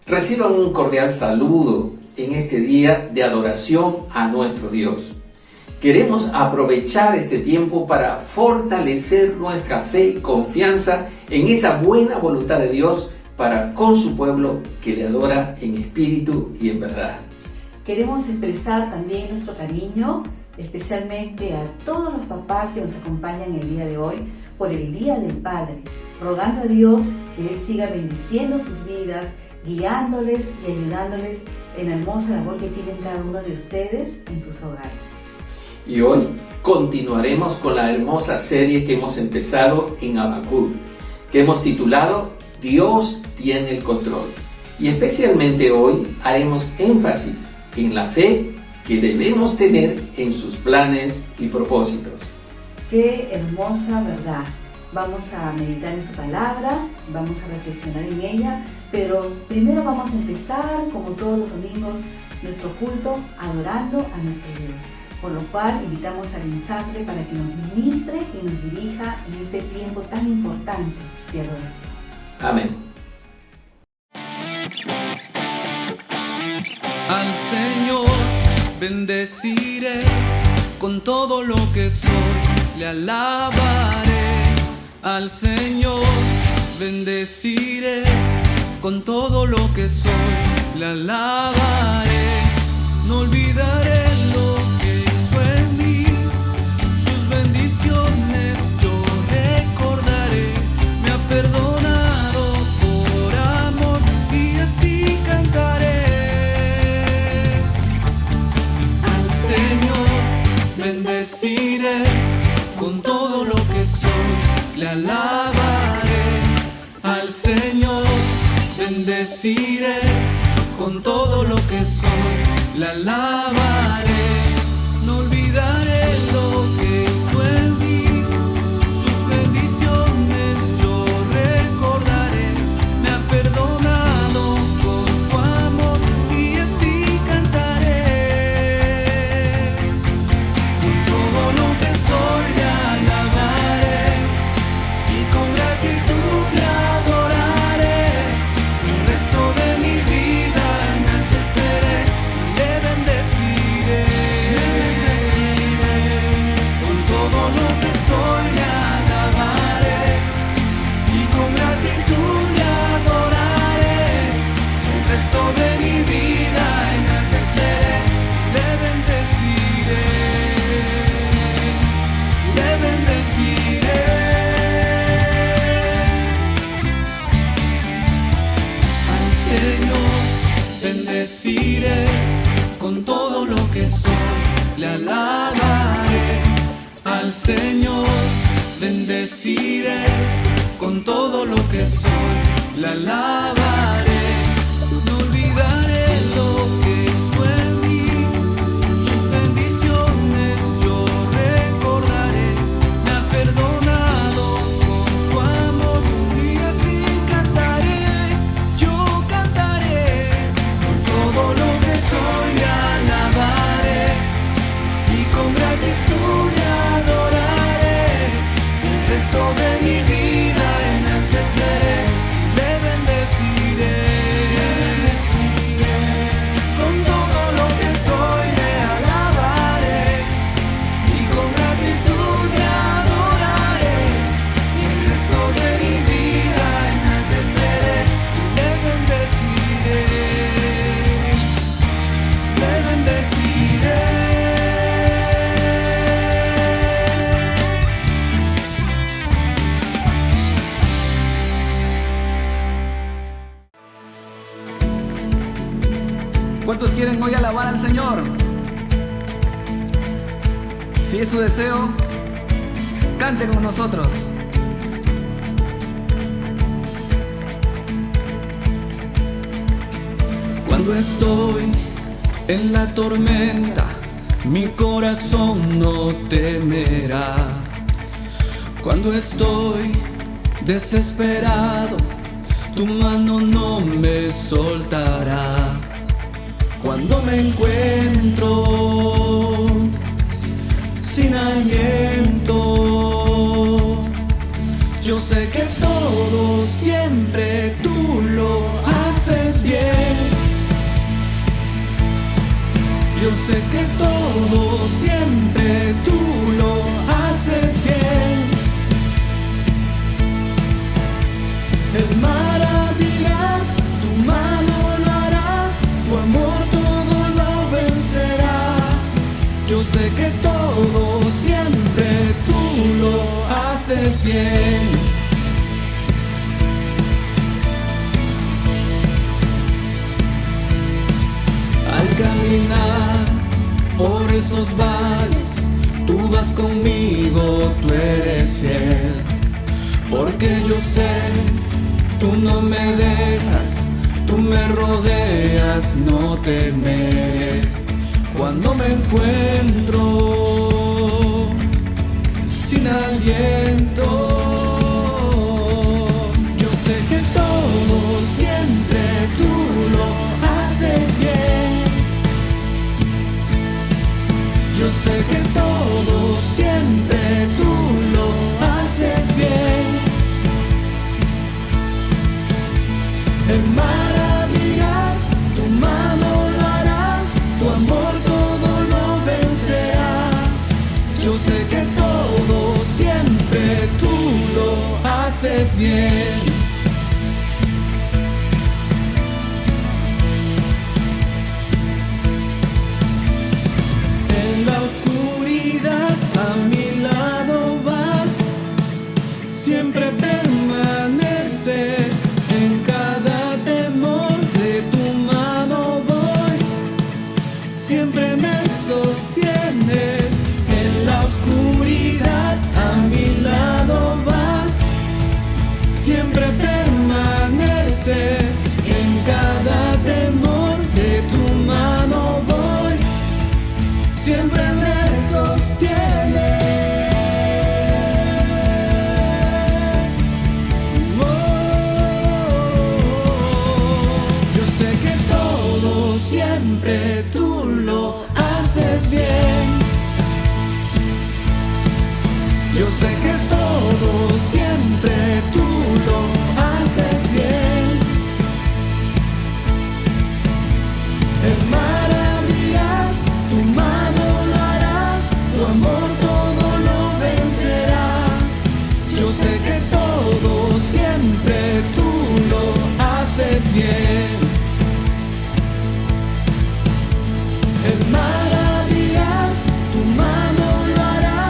Reciban un cordial saludo en este día de adoración a nuestro Dios. Queremos aprovechar este tiempo para fortalecer nuestra fe y confianza en esa buena voluntad de Dios para con su pueblo que le adora en espíritu y en verdad. Queremos expresar también nuestro cariño, especialmente a todos los papás que nos acompañan el día de hoy por el Día del Padre, rogando a Dios que Él siga bendiciendo sus vidas, guiándoles y ayudándoles en la hermosa labor que tienen cada uno de ustedes en sus hogares. Y hoy continuaremos con la hermosa serie que hemos empezado en Habacuc, que hemos titulado Dios tiene el control. Y especialmente hoy haremos énfasis en la fe que debemos tener en sus planes y propósitos. ¡Qué hermosa verdad! Vamos a meditar en su palabra, vamos a reflexionar en ella, pero primero vamos a empezar, como todos los domingos, nuestro culto adorando a nuestro Dios. Por lo cual invitamos al ensamble para que nos ministre y nos dirija en este tiempo tan importante de adoración. Amén. Al Señor bendeciré con todo lo que soy, le alabaré. Al Señor bendeciré con todo lo que soy, le alabaré. No olvidaré lo que hizo en mí, sus bendiciones yo recordaré. Me ha perdonado por amor y así cantaré. Al Señor bendeciré con todo lo que soy, le alabaré. Al Señor bendeciré con todo lo que soy, le alabaré. No olvidaré lo que hizo en mí, sus bendiciones yo recordaré. Me ha perdonado con su amor y así cantaré. Con todo lo que soy le alabaré y con gratitud le adoraré. El resto de mi vida enalteceré, le bendeciré. Con todo lo que soy le alabaré y con gratitud le adoraré. El resto de mi vida enalteceré, le bendeciré. Le bendeciré. Al Señor bendeciré con todo lo que soy, le alabaré. Al Señor bendeciré con todo lo que soy, le alabaré. No olvidaré lo que hizo en mí, sus bendiciones yo recordaré. Me ha perdonado con su amor y así cantaré. Yo cantaré con todo lo que soy, le alabaré y con gratitud le adoraré. El resto de mi vida enalteceré, le bendeciré. Con todo lo que soy le alabaré y con gratitud le adoraré. Y el resto de mi vida enalteceré, le bendeciré. Le bendeciré. ¿Cuántos quieren hoy alabar al Señor? Si es su deseo, cante con nosotros. Cuando estoy en la tormenta, mi corazón no temerá. Cuando estoy desesperado, tu mano no me soltará. Cuando me encuentro sin aliento, yo sé que todo siempre tú lo harás. haces bien. Yo sé que todo siempre tú lo haces bien. El mar abrirás, tu mano lo hará, tu amor todo lo vencerá. Yo sé que todo siempre tú lo haces bien. Al caminar por esos valles, tú vas conmigo, tú eres fiel. Porque yo sé, tú no me dejas, tú me rodeas, no temeré. Cuando me encuentro sin aliento, yo sé que todo siempre tú lo haces bien. Yo sé que todo siempre tú lo haces bien. El mar abrirás, tu mano lo hará, tu amor todo lo vencerá. Yo sé que todo siempre tú lo haces bien. En la oscuridad a mi lado vas, siempre permaneces. En cada temor de tu mano voy, siempre me sostienes. En la oscuridad a mi lado vas, siempre permaneces. En cada temor de tu mano voy, siempre me sostienes. Siempre tú lo haces bien. Yo sé que todo siempre tú lo haces bien. El mar abrirás, tu mano lo hará, tu amor todo lo vencerá. Yo sé que todo siempre tú lo haces bien. El mar abrirás, tu mano lo hará,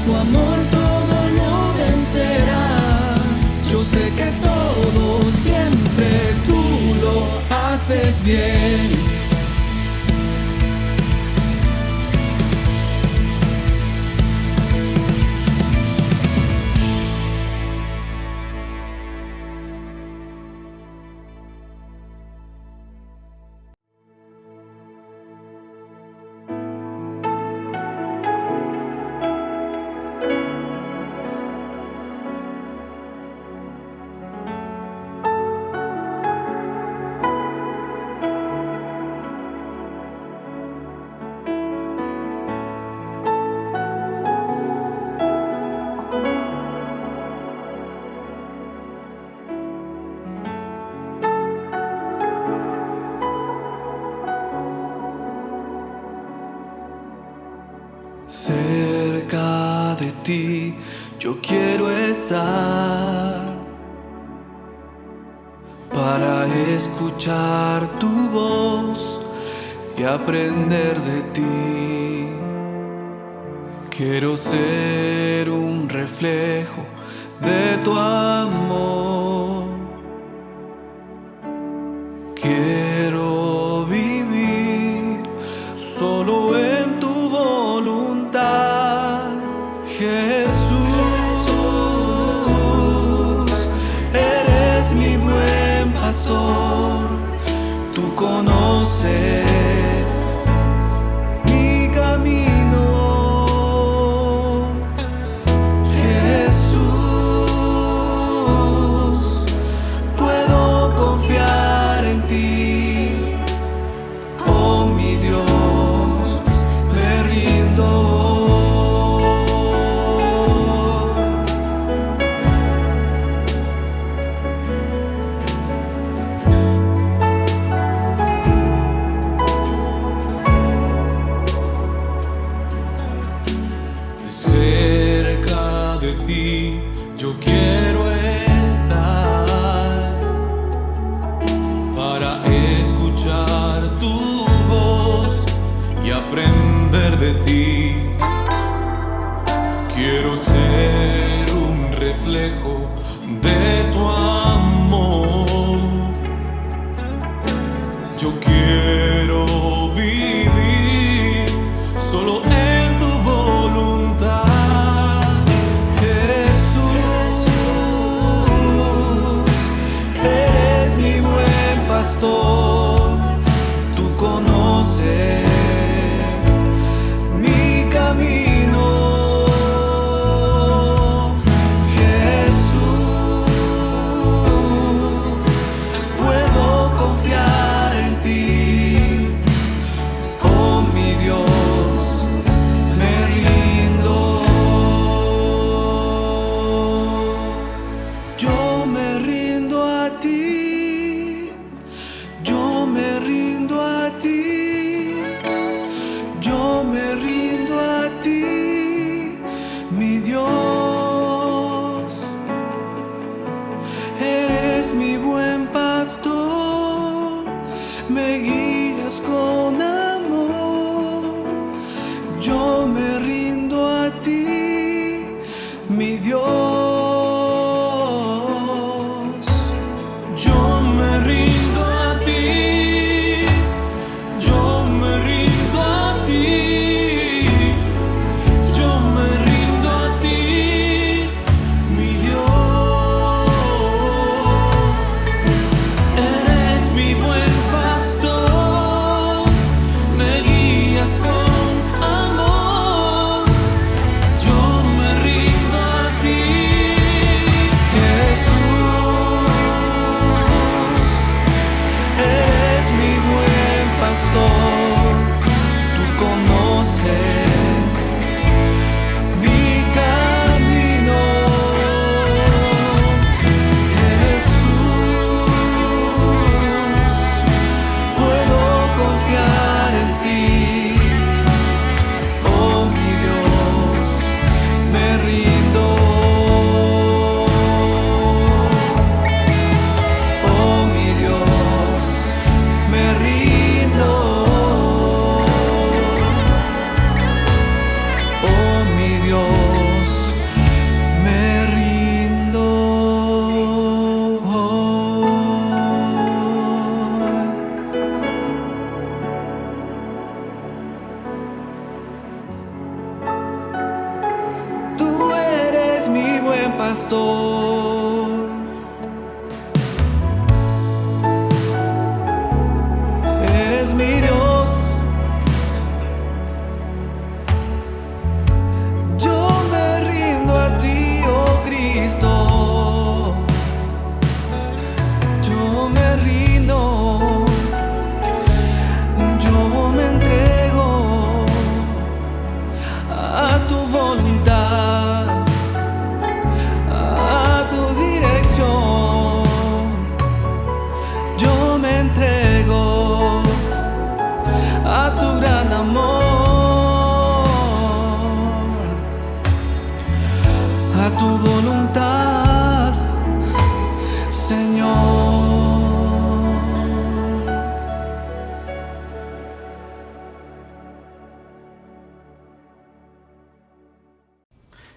tu amor todo lo vencerá. Yo sé que todo siempre tú lo haces bien. Cerca de ti yo quiero estar para escuchar tu voz y aprender de ti. Quiero ser un reflejo de tu amor. Quiero vivir solo en tu voluntad, Jesús. Eres mi buen pastor, tú conoces mi camino. Jesús, puedo confiar en ti, oh mi Dios, me rindo. eres mi buen pastor, me guías con amor. Yo me rindo a ti, mi Dios. Yo me rindo a ti, yo me rindo a ti, yo me rindo a ti, mi Dios. Eres mi buen pastor, me guías con amor. Yo me rindo a ti, Jesús. Eres mi buen pastor, tú conoces mi camino. Jesús, puedo confiar en ti. Oh mi Dios, me rindo. Oh mi Dios, me rindo. Oh mi Dios, me rindo. Tú eres mi buen pastor, eres mi Dios. Yo me rindo a ti, oh Cristo. Yo me rindo, yo me entrego a tu voluntad, a tu dirección. Yo me entrego a tu gran amor, a tu voluntad, Señor.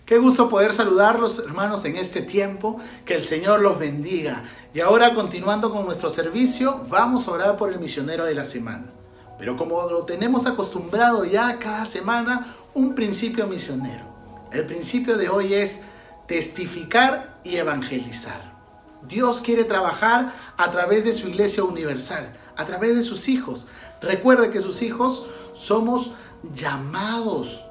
Qué gusto poder saludarlos, hermanos, en este tiempo. Que el Señor los bendiga. Y ahora, continuando con nuestro servicio, vamos a orar por el misionero de la semana. Pero como lo tenemos acostumbrado ya cada semana, un principio misionero. El principio de hoy es testificar y evangelizar. Dios quiere trabajar a través de su iglesia universal, a través de sus hijos. Recuerde que sus hijos somos llamados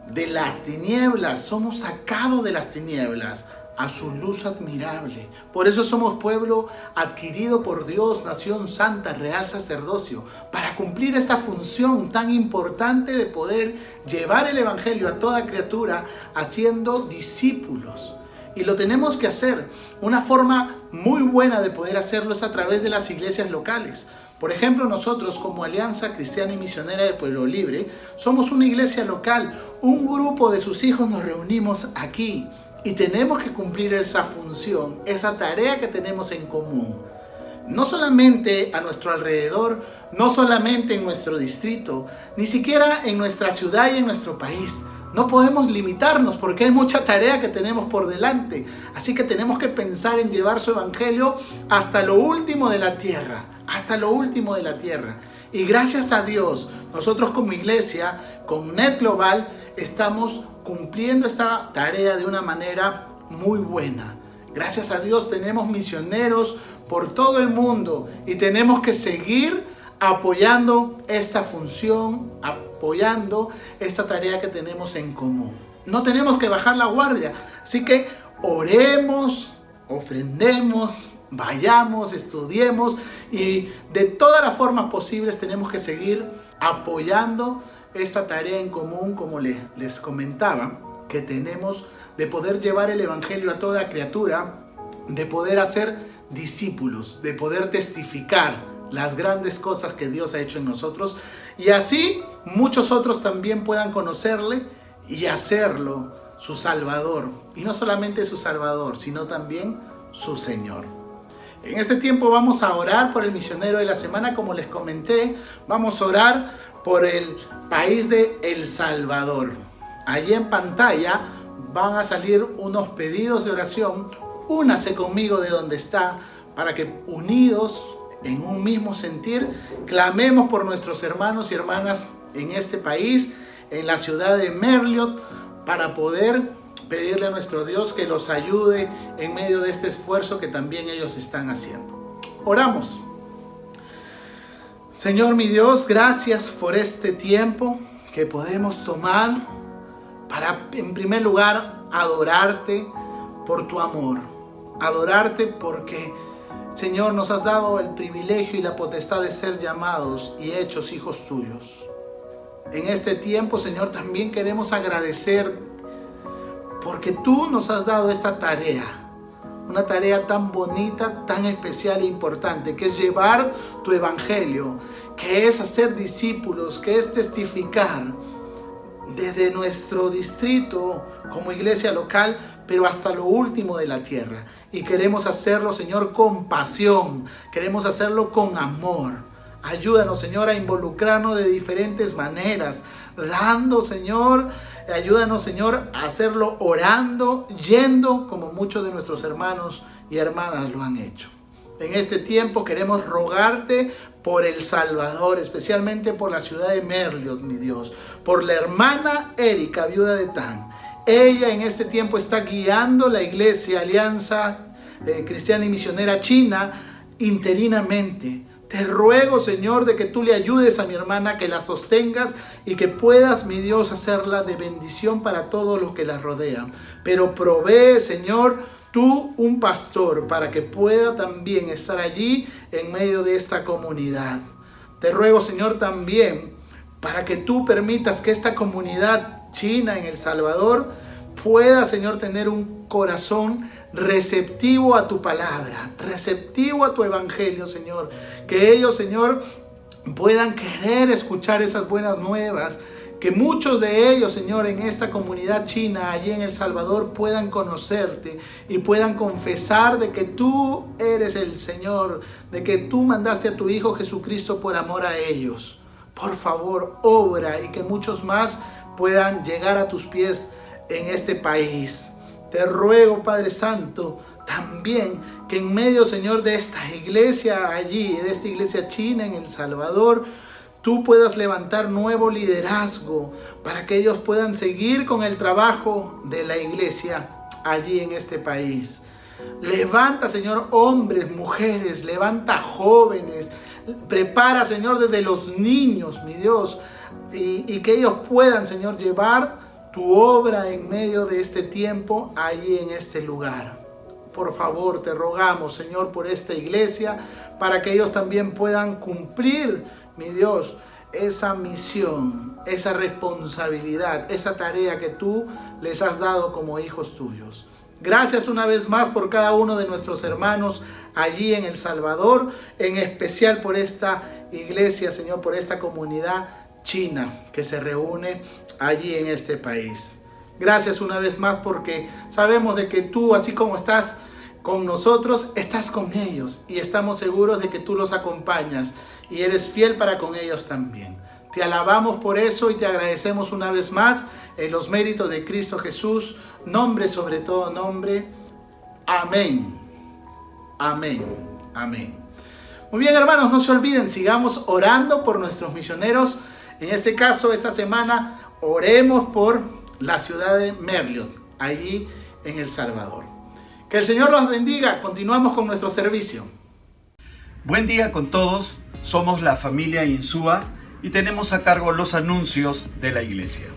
de las tinieblas, somos sacados de las tinieblas a su luz admirable. Por eso somos pueblo adquirido por Dios, nación santa, real sacerdocio, para cumplir esta función tan importante de poder llevar el evangelio a toda criatura, haciendo discípulos. Y lo tenemos que hacer. Una forma muy buena de poder hacerlo es a través de las iglesias locales. Por ejemplo, nosotros como Alianza Cristiana y Misionera de Pueblo Libre somos una iglesia local. Un grupo de sus hijos nos reunimos aquí y tenemos que cumplir esa función, esa tarea que tenemos en común. No solamente a nuestro alrededor, no solamente en nuestro distrito, ni siquiera en nuestra ciudad y en nuestro país. No podemos limitarnos porque hay mucha tarea que tenemos por delante. Así que tenemos que pensar en llevar su evangelio hasta lo último de la tierra. Hasta lo último de la tierra. Y gracias a Dios, nosotros como iglesia, con Net Global, estamos cumpliendo esta tarea de una manera muy buena. Gracias a Dios tenemos misioneros por todo el mundo y tenemos que seguir apoyando esta función, apoyando esta tarea que tenemos en común. No tenemos que bajar la guardia, así que oremos, ofrendemos, vayamos, estudiemos y de todas las formas posibles tenemos que seguir apoyando esta tarea en común, como les comentaba, que tenemos de poder llevar el evangelio a toda criatura, de poder hacer discípulos, de poder testificar las grandes cosas que Dios ha hecho en nosotros y así muchos otros también puedan conocerle y hacerlo su Salvador. Y no solamente su Salvador, sino también su Señor. En este tiempo vamos a orar por el misionero de la semana, como les comenté. Vamos a orar por el país de El Salvador. Allí en pantalla van a salir unos pedidos de oración. Únase conmigo de donde está, para que unidos en un mismo sentir clamemos por nuestros hermanos y hermanas en este país, en la ciudad de Merliot, para poder pedirle a nuestro Dios que los ayude en medio de este esfuerzo que también ellos están haciendo. Oramos. Señor mi Dios, gracias por este tiempo que podemos tomar para, en primer lugar, adorarte por tu amor. Adorarte porque, Señor, nos has dado el privilegio y la potestad de ser llamados y hechos hijos tuyos. En este tiempo, Señor, también queremos agradecer porque tú nos has dado esta tarea, una tarea tan bonita, tan especial e importante, que es llevar tu evangelio, que es hacer discípulos, que es testificar desde nuestro distrito como iglesia local, pero hasta lo último de la tierra. Y queremos hacerlo, Señor, con pasión, queremos hacerlo con amor. Ayúdanos, Señor, a involucrarnos de diferentes maneras, dando, Señor, ayúdanos, Señor, a hacerlo orando, yendo, como muchos de nuestros hermanos y hermanas lo han hecho. En este tiempo queremos rogarte por El Salvador, especialmente por la ciudad de Merliot, mi Dios, por la hermana Erika, viuda de Tan. Ella en este tiempo está guiando la iglesia Alianza Cristiana y Misionera China interinamente. Te ruego, Señor, de que tú le ayudes a mi hermana, que la sostengas y que puedas, mi Dios, hacerla de bendición para todos los que la rodean. Pero provee, Señor, tú un pastor para que pueda también estar allí en medio de esta comunidad. Te ruego, Señor, también para que tú permitas que esta comunidad china en El Salvador pueda, Señor, tener un corazón receptivo a tu palabra, receptivo a tu evangelio, Señor. Que ellos, Señor, puedan querer escuchar esas buenas nuevas. Que muchos de ellos, Señor, en esta comunidad china, allí en El Salvador, puedan conocerte y puedan confesar de que tú eres el Señor, de que tú mandaste a tu Hijo Jesucristo por amor a ellos. Por favor, obra y que muchos más puedan llegar a tus pies en este país. Te ruego, Padre Santo, también que en medio, Señor, de esta iglesia allí, de esta iglesia china en El Salvador, tú puedas levantar nuevo liderazgo para que ellos puedan seguir con el trabajo de la iglesia allí en este país. Levanta, Señor, hombres, mujeres, levanta jóvenes, prepara, Señor, desde los niños, mi Dios, y que ellos puedan, Señor, llevar tu obra en medio de este tiempo allí en este lugar. Por favor, te rogamos, Señor, por esta iglesia, para que ellos también puedan cumplir, mi Dios, esa misión, esa responsabilidad, esa tarea que tú les has dado como hijos tuyos. Gracias una vez más por cada uno de nuestros hermanos allí en El Salvador, en especial por esta iglesia, Señor, por esta comunidad china que se reúne allí en este país. Gracias una vez más porque sabemos de que tú, así como estás con nosotros, estás con ellos y estamos seguros de que tú los acompañas y eres fiel para con ellos también. Te alabamos por eso y te agradecemos una vez más en los méritos de Cristo Jesús, nombre sobre todo nombre. Amén. Amén. Amén. Muy bien, hermanos, no se olviden, sigamos orando por nuestros misioneros. En este caso, esta semana, oremos por la ciudad de Merliot, allí en El Salvador. Que el Señor los bendiga. Continuamos con nuestro servicio. Buen día con todos. Somos la familia Insúa y tenemos a cargo los anuncios de la iglesia.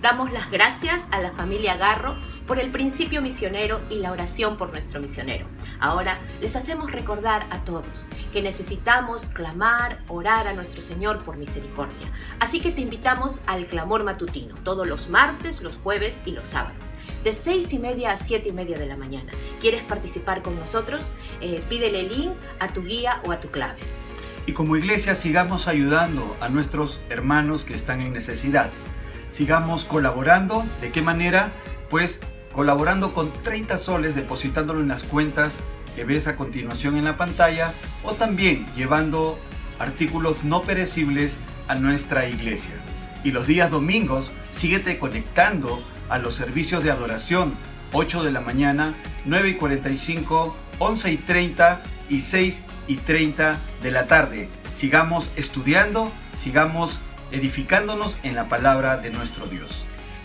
Damos las gracias a la familia Garro por el principio misionero y la oración por nuestro misionero. Ahora les hacemos recordar a todos que necesitamos clamar, orar a nuestro Señor por misericordia. Así que te invitamos al clamor matutino, todos los martes, los jueves y los sábados, de 6:30 a 7:30 de la mañana. ¿Quieres participar con nosotros? Pídele el link a tu guía o a tu clave. Y como iglesia sigamos ayudando a nuestros hermanos que están en necesidad. Sigamos colaborando. ¿De qué manera? Pues colaborando con 30 soles, depositándolo en las cuentas que ves a continuación en la pantalla o también llevando artículos no perecibles a nuestra iglesia. Y los días domingos, síguete conectando a los servicios de adoración, 8 de la mañana, 9:45, 11:30 y 6:30 de la tarde. Sigamos estudiando, sigamos edificándonos en la palabra de nuestro Dios.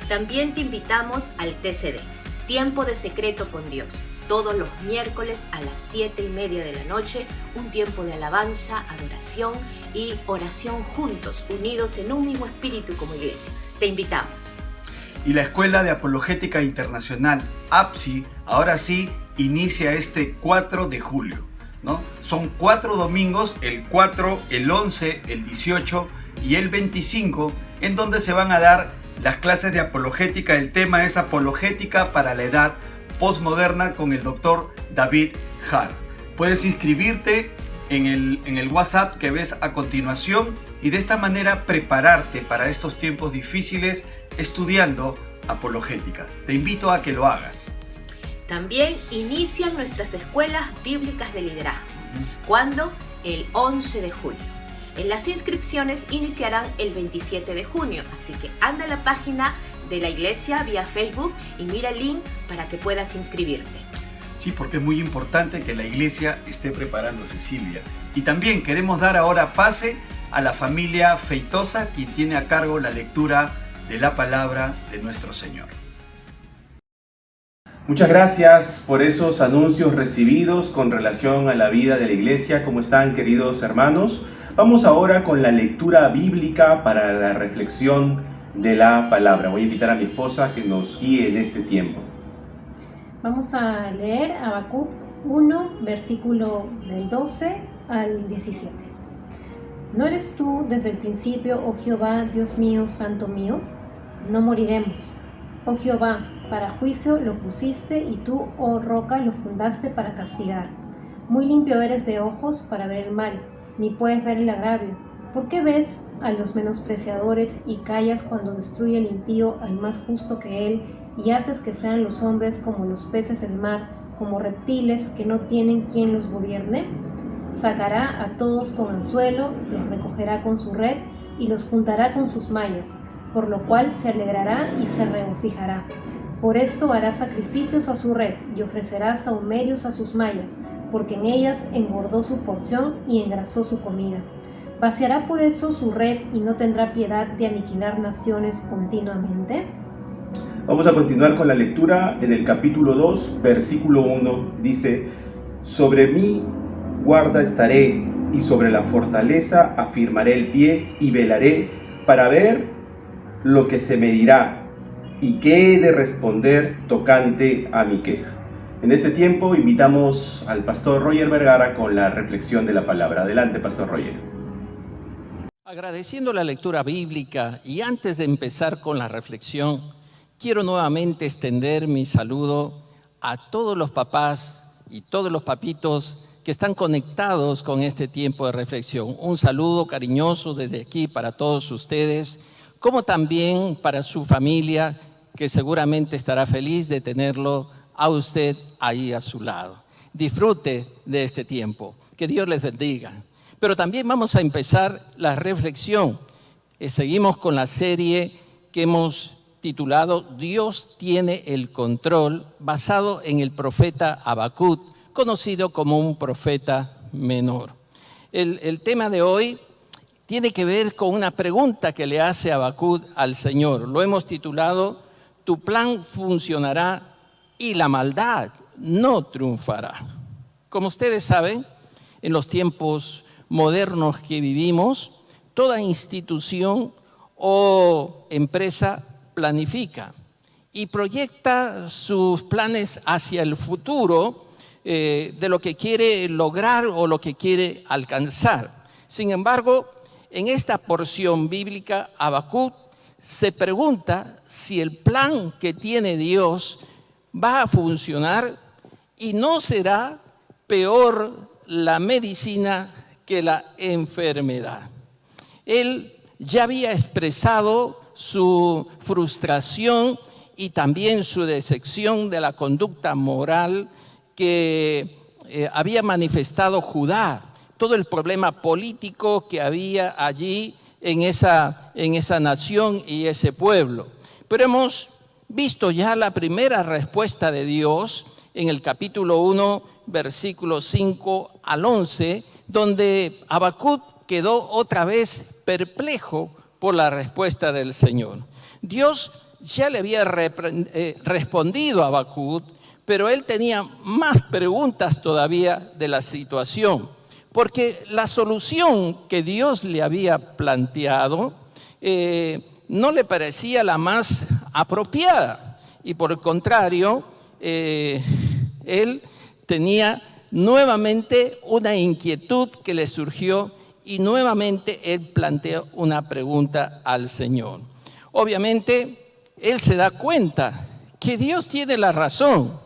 También te invitamos al TCD, Tiempo de Secreto con Dios, todos los miércoles a las 7:30 de la noche, un tiempo de alabanza, adoración y oración juntos, unidos en un mismo espíritu como iglesia. Te invitamos. Y la Escuela de Apologética Internacional, APSI, ahora sí, inicia este 4 de julio, ¿no? Son 4 domingos, el 4, el 11, el 18 y el 25, en donde se van a dar las clases de apologética. El tema es apologética para la edad postmoderna con el doctor David Hart. Puedes inscribirte en el WhatsApp que ves a continuación y de esta manera prepararte para estos tiempos difíciles estudiando apologética. Te invito a que lo hagas. También inician nuestras escuelas bíblicas de liderazgo. ¿Cuándo? El 11 de julio. Las inscripciones iniciarán el 27 de junio, así que anda a la página de la iglesia vía Facebook y mira el link para que puedas inscribirte. Sí, porque es muy importante que la iglesia esté preparándose, Silvia. Y también queremos dar ahora pase a la familia Feitosa, quien tiene a cargo la lectura de la palabra de nuestro Señor. Muchas gracias por esos anuncios recibidos con relación a la vida de la iglesia. ¿Cómo están, queridos hermanos? Vamos ahora con la lectura bíblica para la reflexión de la palabra. Voy a invitar a mi esposa que nos guíe en este tiempo. Vamos a leer Habacuc 1, versículo del 12 al 17. ¿No eres tú desde el principio, oh Jehová, Dios mío, santo mío? No moriremos. Oh Jehová, para juicio lo pusiste y tú, oh roca, lo fundaste para castigar. Muy limpio eres de ojos para ver el mal, ni puedes ver el agravio. ¿Por qué ves a los menospreciadores y callas cuando destruye el impío al más justo que él y haces que sean los hombres como los peces del mar, como reptiles que no tienen quien los gobierne? Sacará a todos con anzuelo, los recogerá con su red y los juntará con sus mallas, por lo cual se alegrará y se regocijará. Por esto hará sacrificios a su red y ofrecerá sahumerios a sus mallas, porque en ellas engordó su porción y engrasó su comida. ¿Vaciará por eso su red y no tendrá piedad de aniquilar naciones continuamente? Vamos a continuar con la lectura en el capítulo 2, versículo 1. Dice: sobre mí guarda estaré, y sobre la fortaleza afirmaré el pie, y velaré para ver lo que se me dirá, y qué he de responder tocante a mi queja. En este tiempo invitamos al pastor Roger Vergara con la reflexión de la palabra. Adelante, pastor Roger. Agradeciendo la lectura bíblica y antes de empezar con la reflexión, quiero nuevamente extender mi saludo a todos los papás y todos los papitos que están conectados con este tiempo de reflexión. Un saludo cariñoso desde aquí para todos ustedes, como también para su familia, que seguramente estará feliz de tenerlo a usted ahí a su lado. Disfrute de este tiempo. Que Dios les bendiga. Pero también vamos a empezar la reflexión. Seguimos con la serie que hemos titulado Dios tiene el control, basado en el profeta Habacuc, conocido como un profeta menor. El tema de hoy tiene que ver con una pregunta que le hace Habacuc al Señor. Lo hemos titulado Tu plan funcionará y la maldad no triunfará. Como ustedes saben, en los tiempos modernos que vivimos, toda institución o empresa planifica y proyecta sus planes hacia el futuro de lo que quiere lograr o lo que quiere alcanzar. Sin embargo, en esta porción bíblica, Habacuc se pregunta si el plan que tiene Dios va a funcionar y no será peor la medicina que la enfermedad. Él ya había expresado su frustración y también su decepción de la conducta moral que había manifestado Judá, todo el problema político que había allí en esa nación y ese pueblo. Pero hemos visto ya la primera respuesta de Dios en el capítulo 1, versículos 5 al 11, donde Habacuc quedó otra vez perplejo por la respuesta del Señor. Dios ya le había respondido a Habacuc, pero él tenía más preguntas todavía de la situación, porque la solución que Dios le había planteado no le parecía la más apropiada, y por el contrario, él tenía nuevamente una inquietud que le surgió y nuevamente él planteó una pregunta al Señor. Obviamente, él se da cuenta que Dios tiene la razón,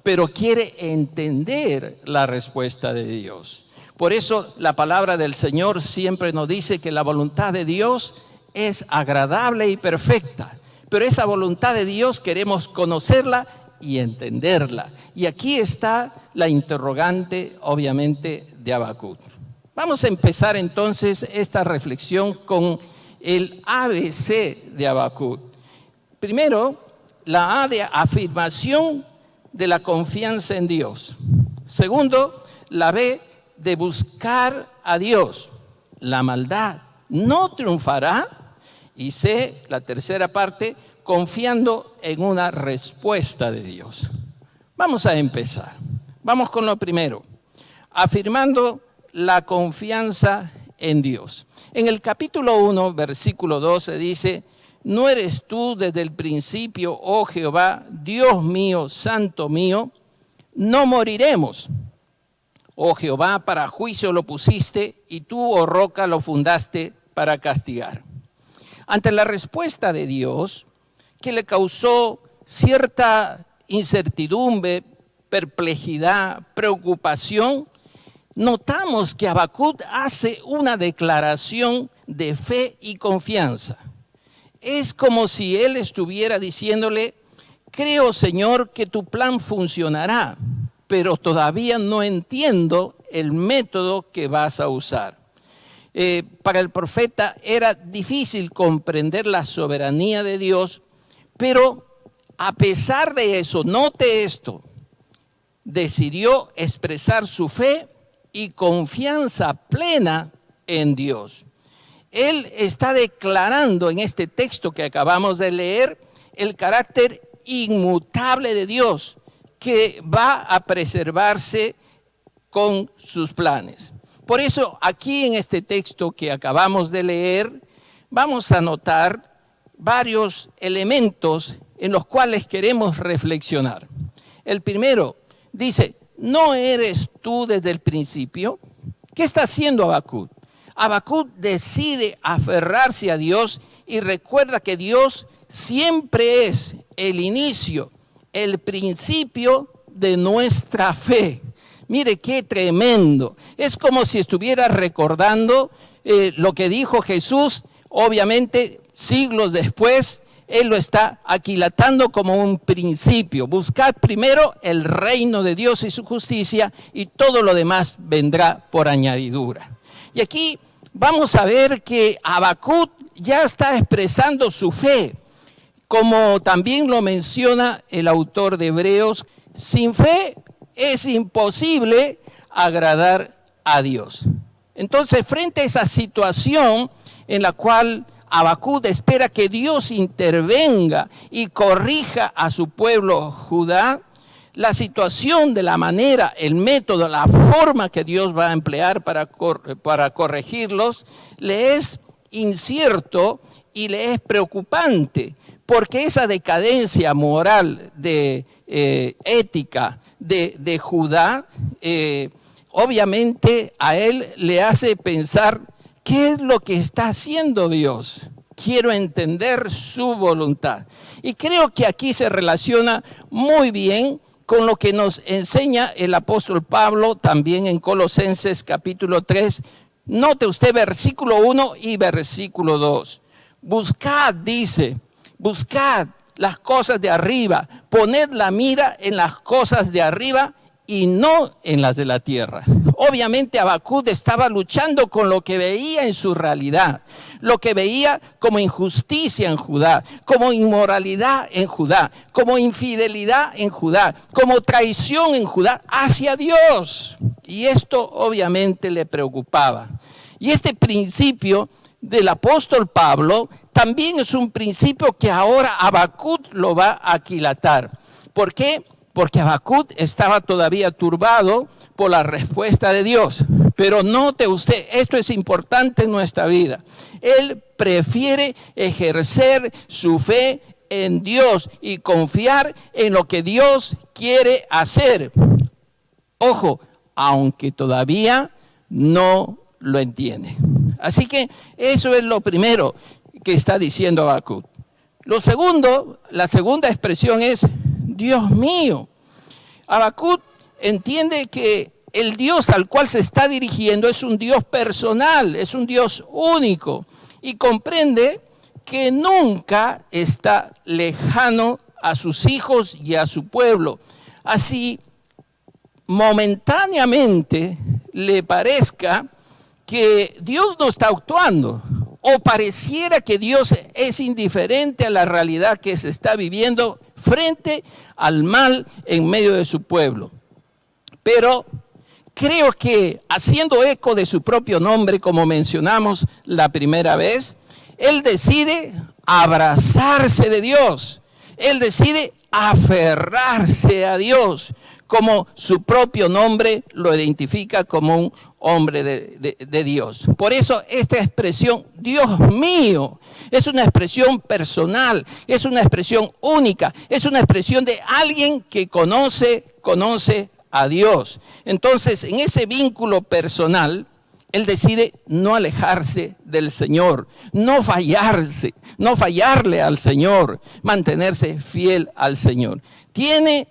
pero quiere entender la respuesta de Dios. Por eso la palabra del Señor siempre nos dice que la voluntad de Dios es agradable y perfecta, pero esa voluntad de Dios queremos conocerla y entenderla. Y aquí está la interrogante, obviamente, de Habacuc. Vamos a empezar entonces esta reflexión con el ABC de Habacuc. Primero, la A de afirmación de la confianza en Dios. Segundo, la B de buscar a Dios. La maldad no triunfará. Y C, la tercera parte, confiando en una respuesta de Dios. Vamos a empezar. Vamos con lo primero, afirmando la confianza en Dios. En el capítulo 1, versículo 12 dice: ¿no eres tú desde el principio, oh Jehová, Dios mío, santo mío? No moriremos. Oh Jehová, para juicio lo pusiste, y tú, oh roca, lo fundaste para castigar. Ante la respuesta de Dios, que le causó cierta incertidumbre, perplejidad, preocupación, notamos que Habacuc hace una declaración de fe y confianza. Es como si él estuviera diciéndole: creo, Señor, que tu plan funcionará, pero todavía no entiendo el método que vas a usar. Para el profeta era difícil comprender la soberanía de Dios, pero a pesar de eso, note esto, decidió expresar su fe y confianza plena en Dios. Él está declarando en este texto que acabamos de leer el carácter inmutable de Dios, que va a preservarse con sus planes. Por eso aquí en este texto que acabamos de leer vamos a notar varios elementos en los cuales queremos reflexionar. El primero dice: ¿no eres tú desde el principio? ¿Qué está haciendo Habacuc? Habacuc decide aferrarse a Dios y recuerda que Dios siempre es el inicio, el principio de nuestra fe. Mire qué tremendo. Es como si estuviera recordando lo que dijo Jesús. Obviamente, siglos después, Él lo está aquilatando como un principio. Buscad primero el reino de Dios y su justicia, y todo lo demás vendrá por añadidura. Y aquí vamos a ver que Habacuc ya está expresando su fe, como también lo menciona el autor de Hebreos: sin fe es imposible agradar a Dios. Entonces, frente a esa situación en la cual Habacuc espera que Dios intervenga y corrija a su pueblo Judá, la situación de la manera, el método, la forma que Dios va a emplear para corregirlos, le es incierto y le es preocupante, porque esa decadencia moral ética de Judá, obviamente a él le hace pensar: ¿qué es lo que está haciendo Dios? Quiero entender su voluntad. Y creo que aquí se relaciona muy bien con lo que nos enseña el apóstol Pablo también en Colosenses capítulo 3. Note usted versículo 1 y versículo 2. Buscad, dice, buscad las cosas de arriba, poned la mira en las cosas de arriba y no en las de la tierra. Obviamente Habacuc estaba luchando con lo que veía en su realidad, lo que veía como injusticia en Judá, como inmoralidad en Judá, como infidelidad en Judá, como traición en Judá hacia Dios. Y esto obviamente le preocupaba. Y este principio del apóstol Pablo también es un principio que ahora Habacuc lo va a aquilatar. ¿Por qué? Porque Habacuc estaba todavía turbado por la respuesta de Dios. Pero note usted, esto es importante en nuestra vida. Él prefiere ejercer su fe en Dios y confiar en lo que Dios quiere hacer. Ojo, aunque todavía no lo entiende. Así que eso es lo primero que está diciendo Habacuc. Lo segundo, la segunda expresión es: Dios mío. Habacuc entiende que el Dios al cual se está dirigiendo es un Dios personal, es un Dios único, y comprende que nunca está lejano a sus hijos y a su pueblo. Así, momentáneamente le parezca que Dios no está actuando, o pareciera que Dios es indiferente a la realidad que se está viviendo frente al mal en medio de su pueblo. Pero creo que, haciendo eco de su propio nombre, como mencionamos la primera vez, él decide abrazarse de Dios. Él decide aferrarse a Dios, como su propio nombre lo identifica como un hombre de Dios. Por eso esta expresión, Dios mío, es una expresión personal, es una expresión única, es una expresión de alguien que conoce a Dios. Entonces, en ese vínculo personal, él decide no alejarse del Señor, no fallarle al Señor, mantenerse fiel al Señor. Tiene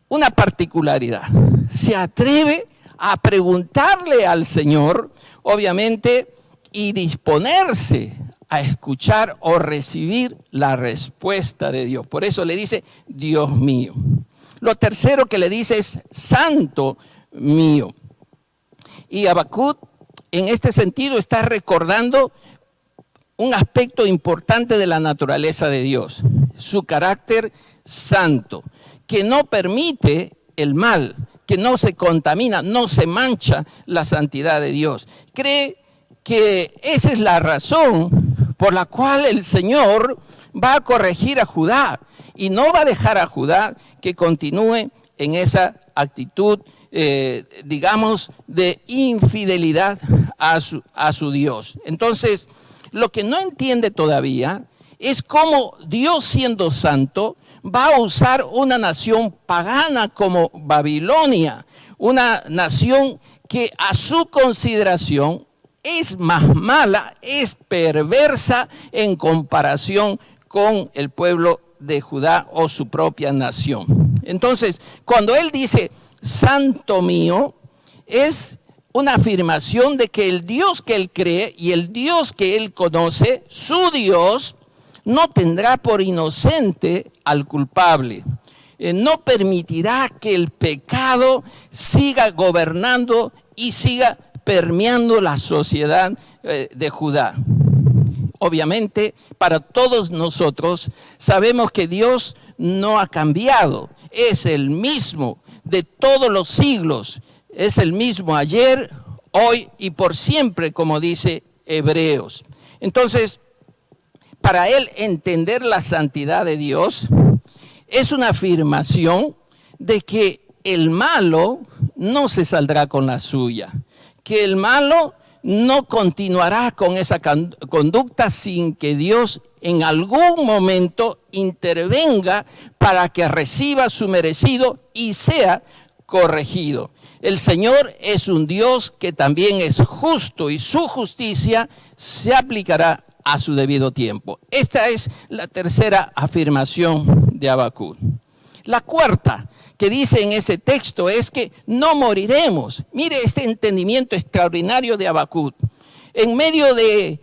una particularidad: se atreve a preguntarle al Señor, obviamente, y disponerse a escuchar o recibir la respuesta de Dios. Por eso le dice, Dios mío. Lo tercero que le dice es, santo mío. Y Habacuc, en este sentido, está recordando un aspecto importante de la naturaleza de Dios, su carácter santo, que no permite el mal, que no se contamina, no se mancha la santidad de Dios. Cree que esa es la razón por la cual el Señor va a corregir a Judá y no va a dejar a Judá que continúe en esa actitud, digamos, de infidelidad a su Dios. Entonces, lo que no entiende todavía es cómo Dios, siendo santo, va a usar una nación pagana como Babilonia, una nación que a su consideración es más mala, es perversa en comparación con el pueblo de Judá o su propia nación. Entonces, cuando él dice, santo mío, es una afirmación de que el Dios que él cree y el Dios que él conoce, su Dios, no tendrá por inocente al culpable. No permitirá que el pecado siga gobernando y siga permeando la sociedad de Judá. Obviamente, para todos nosotros sabemos que Dios no ha cambiado. Es el mismo de todos los siglos. Es el mismo ayer, hoy y por siempre, como dice Hebreos. Entonces, para él entender la santidad de Dios es una afirmación de que el malo no se saldrá con la suya, que el malo no continuará con esa conducta sin que Dios en algún momento intervenga para que reciba su merecido y sea corregido. El Señor es un Dios que también es justo y su justicia se aplicará a su debido tiempo. Esta es la tercera afirmación de Habacuc. La cuarta que dice en ese texto es que no moriremos. Mire este entendimiento extraordinario de Habacuc. En medio de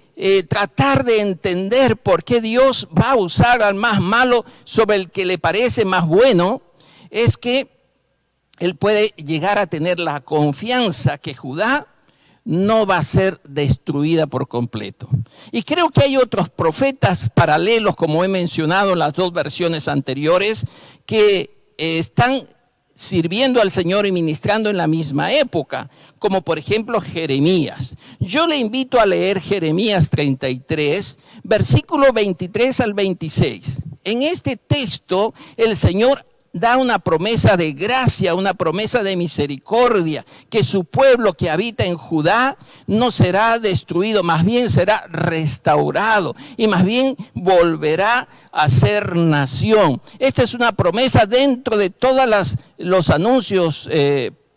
tratar de entender por qué Dios va a usar al más malo sobre el que le parece más bueno, es que él puede llegar a tener la confianza que Judá no va a ser destruida por completo. Y creo que hay otros profetas paralelos, como he mencionado en las dos versiones anteriores, que están sirviendo al Señor y ministrando en la misma época, como por ejemplo Jeremías. Yo le invito a leer Jeremías 33, versículo 23 al 26. En este texto el Señor da una promesa de gracia, una promesa de misericordia, que su pueblo que habita en Judá no será destruido, más bien será restaurado y más bien volverá a ser nación. Esta es una promesa dentro de todos los anuncios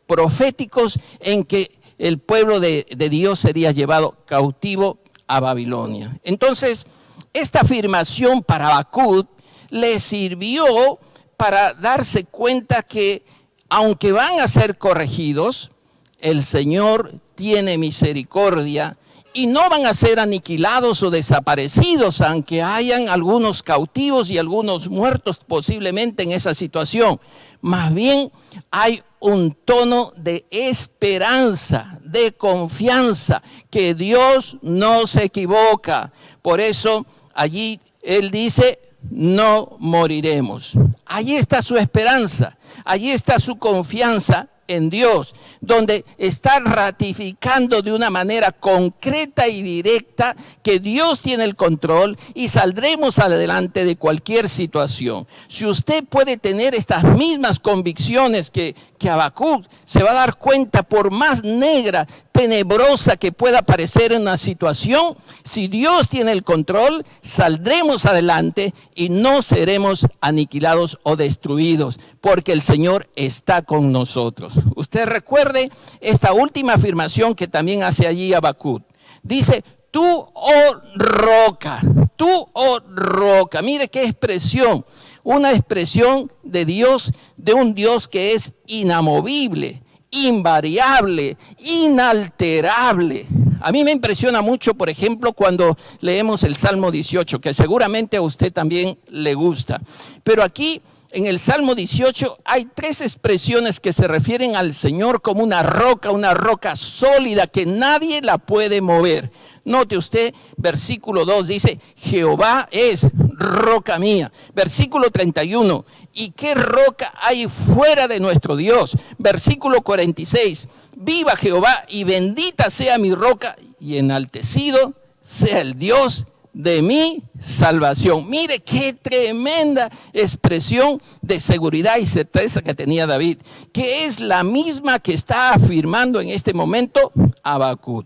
proféticos en que el pueblo de Dios sería llevado cautivo a Babilonia. Entonces, esta afirmación para Habacuc le sirvió para darse cuenta que aunque van a ser corregidos, el Señor tiene misericordia y no van a ser aniquilados o desaparecidos, aunque hayan algunos cautivos y algunos muertos posiblemente en esa situación. Más bien hay un tono de esperanza, de confianza, que Dios no se equivoca. Por eso allí Él dice: no moriremos. Allí está su esperanza, allí está su confianza en Dios, donde está ratificando de una manera concreta y directa que Dios tiene el control y saldremos adelante de cualquier situación. Si usted puede tener estas mismas convicciones que Habacuc, se va a dar cuenta, por más negra, tenebrosa que pueda parecer una situación, si Dios tiene el control, saldremos adelante y no seremos aniquilados o destruidos, porque el Señor está con nosotros. Usted recuerde esta última afirmación que también hace allí Habacuc. Dice: tú, oh roca, tú, oh roca. Mire qué expresión, una expresión de Dios, de un Dios que es inamovible, invariable, inalterable. A mí me impresiona mucho, por ejemplo, cuando leemos el Salmo 18, que seguramente a usted también le gusta. Pero aquí en el Salmo 18 hay tres expresiones que se refieren al Señor como una roca sólida que nadie la puede mover. Note usted, versículo 2 dice: Jehová es roca mía. Versículo 31, ¿y qué roca hay fuera de nuestro Dios? Versículo 46, viva Jehová y bendita sea mi roca y enaltecido sea el Dios de mi salvación. Mire qué tremenda expresión de seguridad y certeza que tenía David, que es la misma que está afirmando en este momento Habacuc.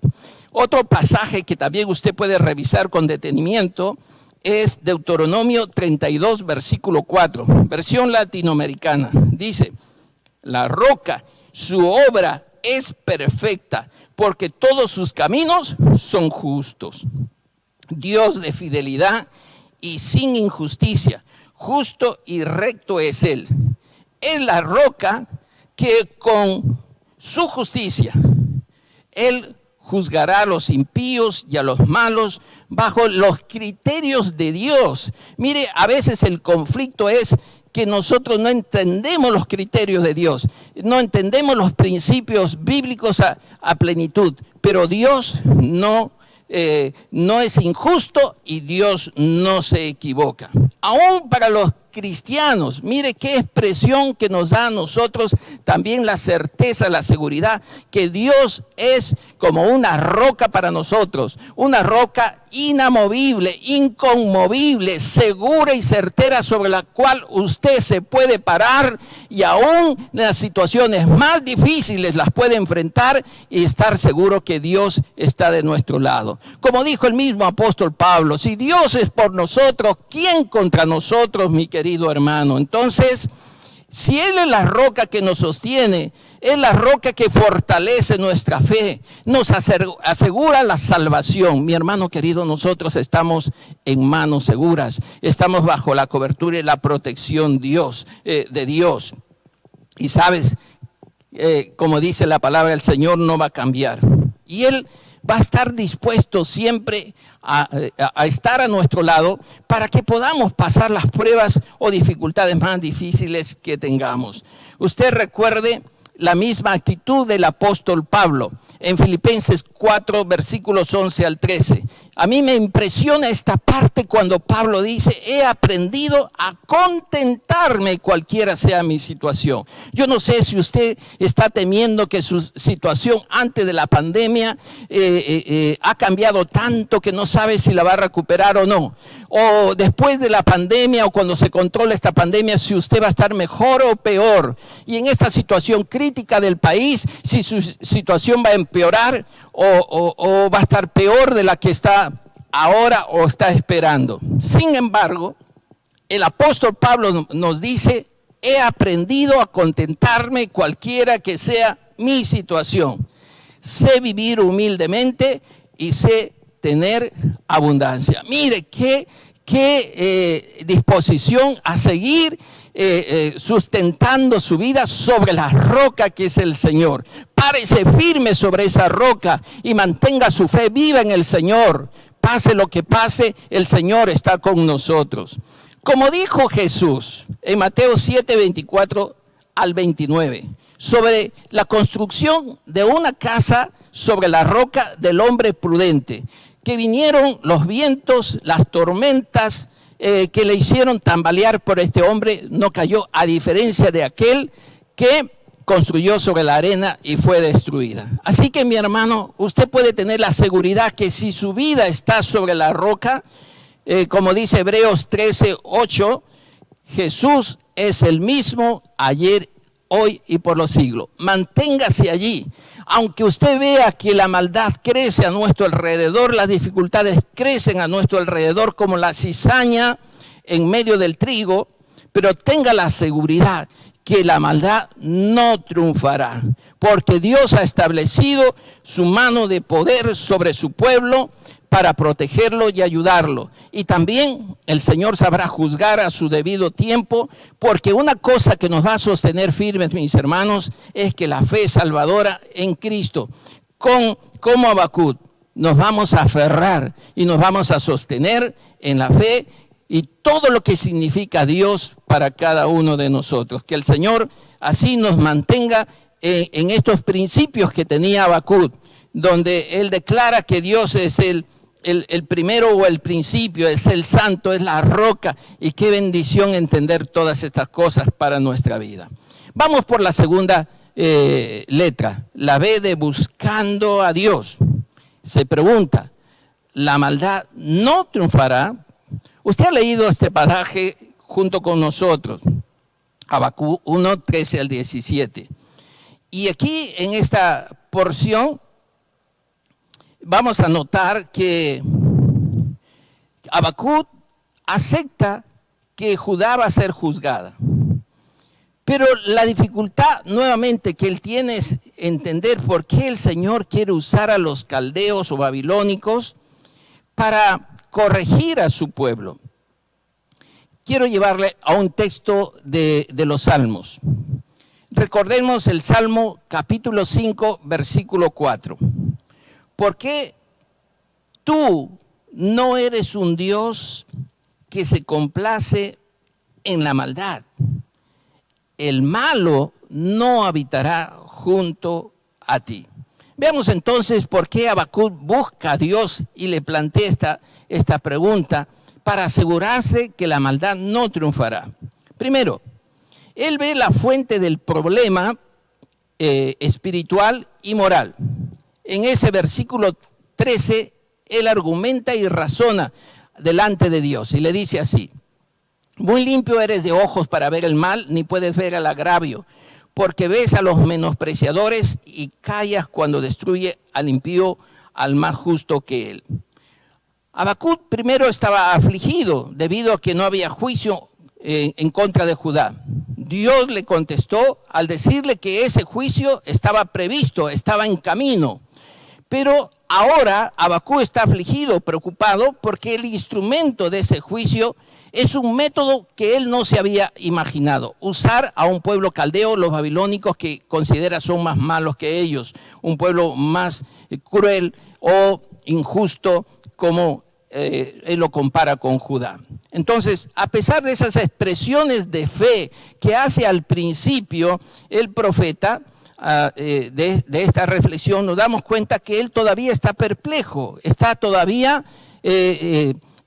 Otro pasaje que también usted puede revisar con detenimiento es Deuteronomio 32, versículo 4, versión latinoamericana. Dice: la roca, su obra es perfecta, porque todos sus caminos son justos. Dios de fidelidad y sin injusticia, justo y recto es Él. Es la roca que con su justicia Él juzgará a los impíos y a los malos bajo los criterios de Dios. Mire, a veces el conflicto es que nosotros no entendemos los criterios de Dios, no entendemos los principios bíblicos a plenitud, pero Dios no es injusto y Dios no se equivoca. Aún para los cristianos, mire qué expresión que nos da a nosotros también la certeza, la seguridad, que Dios es como una roca para nosotros, una roca inamovible, inconmovible, segura y certera, sobre la cual usted se puede parar y aún en las situaciones más difíciles las puede enfrentar y estar seguro que Dios está de nuestro lado. Como dijo el mismo apóstol Pablo: si Dios es por nosotros, ¿quién contra nosotros, mi querido hermano? Entonces, si Él es la roca que nos sostiene, es la roca que fortalece nuestra fe, nos asegura la salvación. Mi hermano querido, nosotros estamos en manos seguras, estamos bajo la cobertura y la protección de Dios. Y sabes, como dice la palabra, el Señor no va a cambiar. Y Él va a estar dispuesto siempre a estar a nuestro lado para que podamos pasar las pruebas o dificultades más difíciles que tengamos. usted recuerde la misma actitud del apóstol Pablo en Filipenses 4, versículos 11 al 13. A mí me impresiona esta parte cuando Pablo dice, he aprendido a contentarme cualquiera sea mi situación. Yo no sé si usted está temiendo que su situación antes de la pandemia ha cambiado tanto que no sabe si la va a recuperar o no. O después de la pandemia o cuando se controle esta pandemia, si usted va a estar mejor o peor. Y en esta situación crítica del país, si su situación va a empeorar o va a estar peor de la que está ahora o está esperando. Sin embargo, el apóstol Pablo nos dice, he aprendido a contentarme cualquiera que sea mi situación. Sé vivir humildemente y sé tener abundancia. Mire, qué disposición a seguir sustentando su vida sobre la roca que es el Señor. Párese firme sobre esa roca y mantenga su fe viva en el Señor. Pase lo que pase, el Señor está con nosotros. Como dijo Jesús en Mateo 7, 24 al 29, sobre la construcción de una casa sobre la roca del hombre prudente, que vinieron los vientos, las tormentas, que le hicieron tambalear, por este hombre no cayó, a diferencia de aquel que construyó sobre la arena y fue destruida. Así que, mi hermano, usted puede tener la seguridad que si su vida está sobre la roca, como dice Hebreos 13:8, Jesús es el mismo ayer, hoy y por los siglos. Manténgase allí. Aunque usted vea que la maldad crece a nuestro alrededor, las dificultades crecen a nuestro alrededor como la cizaña en medio del trigo, pero tenga la seguridad que la maldad no triunfará, porque Dios ha establecido su mano de poder sobre su pueblo para protegerlo y ayudarlo. Y también el Señor sabrá juzgar a su debido tiempo, porque una cosa que nos va a sostener firmes, mis hermanos, es que la fe salvadora en Cristo, como Habacuc, nos vamos a aferrar y nos vamos a sostener en la fe y todo lo que significa Dios para cada uno de nosotros. Que el Señor así nos mantenga en estos principios que tenía Habacuc, donde él declara que Dios es el primero o el principio, es el santo, es la roca, y qué bendición entender todas estas cosas para nuestra vida. Vamos por la segunda letra, la B de buscando a Dios. Se pregunta, ¿la maldad no triunfará? Usted ha leído este pasaje junto con nosotros, Habacuc 1, 13 al 17. Y aquí en esta porción vamos a notar que Habacuc acepta que Judá va a ser juzgada. Pero la dificultad nuevamente que él tiene es entender por qué el Señor quiere usar a los caldeos o babilónicos para corregir a su pueblo. Quiero llevarle a un texto de los Salmos. Recordemos el Salmo capítulo 5, versículo 4. ¿Por qué tú no eres un Dios que se complace en la maldad? El malo no habitará junto a ti. Veamos entonces por qué Habacuc busca a Dios y le plantea esta pregunta para asegurarse que la maldad no triunfará. Primero, él ve la fuente del problema espiritual y moral. En ese versículo 13, él argumenta y razona delante de Dios y le dice así: muy limpio eres de ojos para ver el mal, ni puedes ver el agravio, porque ves a los menospreciadores y callas cuando destruye al impío, al más justo que él. Habacuc primero estaba afligido debido a que no había juicio en contra de Judá. Dios le contestó al decirle que ese juicio estaba previsto, estaba en camino. Pero ahora Habacuc está afligido, preocupado, porque el instrumento de ese juicio es un método que él no se había imaginado. Usar a un pueblo caldeo, los babilónicos, que considera son más malos que ellos, un pueblo más cruel o injusto como él lo compara con Judá. Entonces, a pesar de esas expresiones de fe que hace al principio el profeta, de esta reflexión nos damos cuenta que él todavía está perplejo, está todavía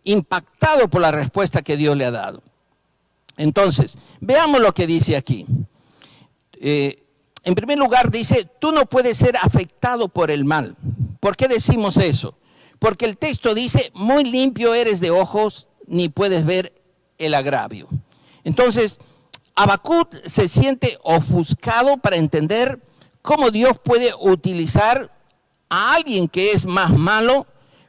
impactado por la respuesta que Dios le ha dado. Entonces, veamos lo que dice aquí. En primer lugar dice, tú no puedes ser afectado por el mal. ¿Por qué decimos eso? Porque el texto dice, muy limpio eres de ojos, ni puedes ver el agravio. Entonces, Habacuc se siente ofuscado para entender cómo Dios puede utilizar a alguien que es más malo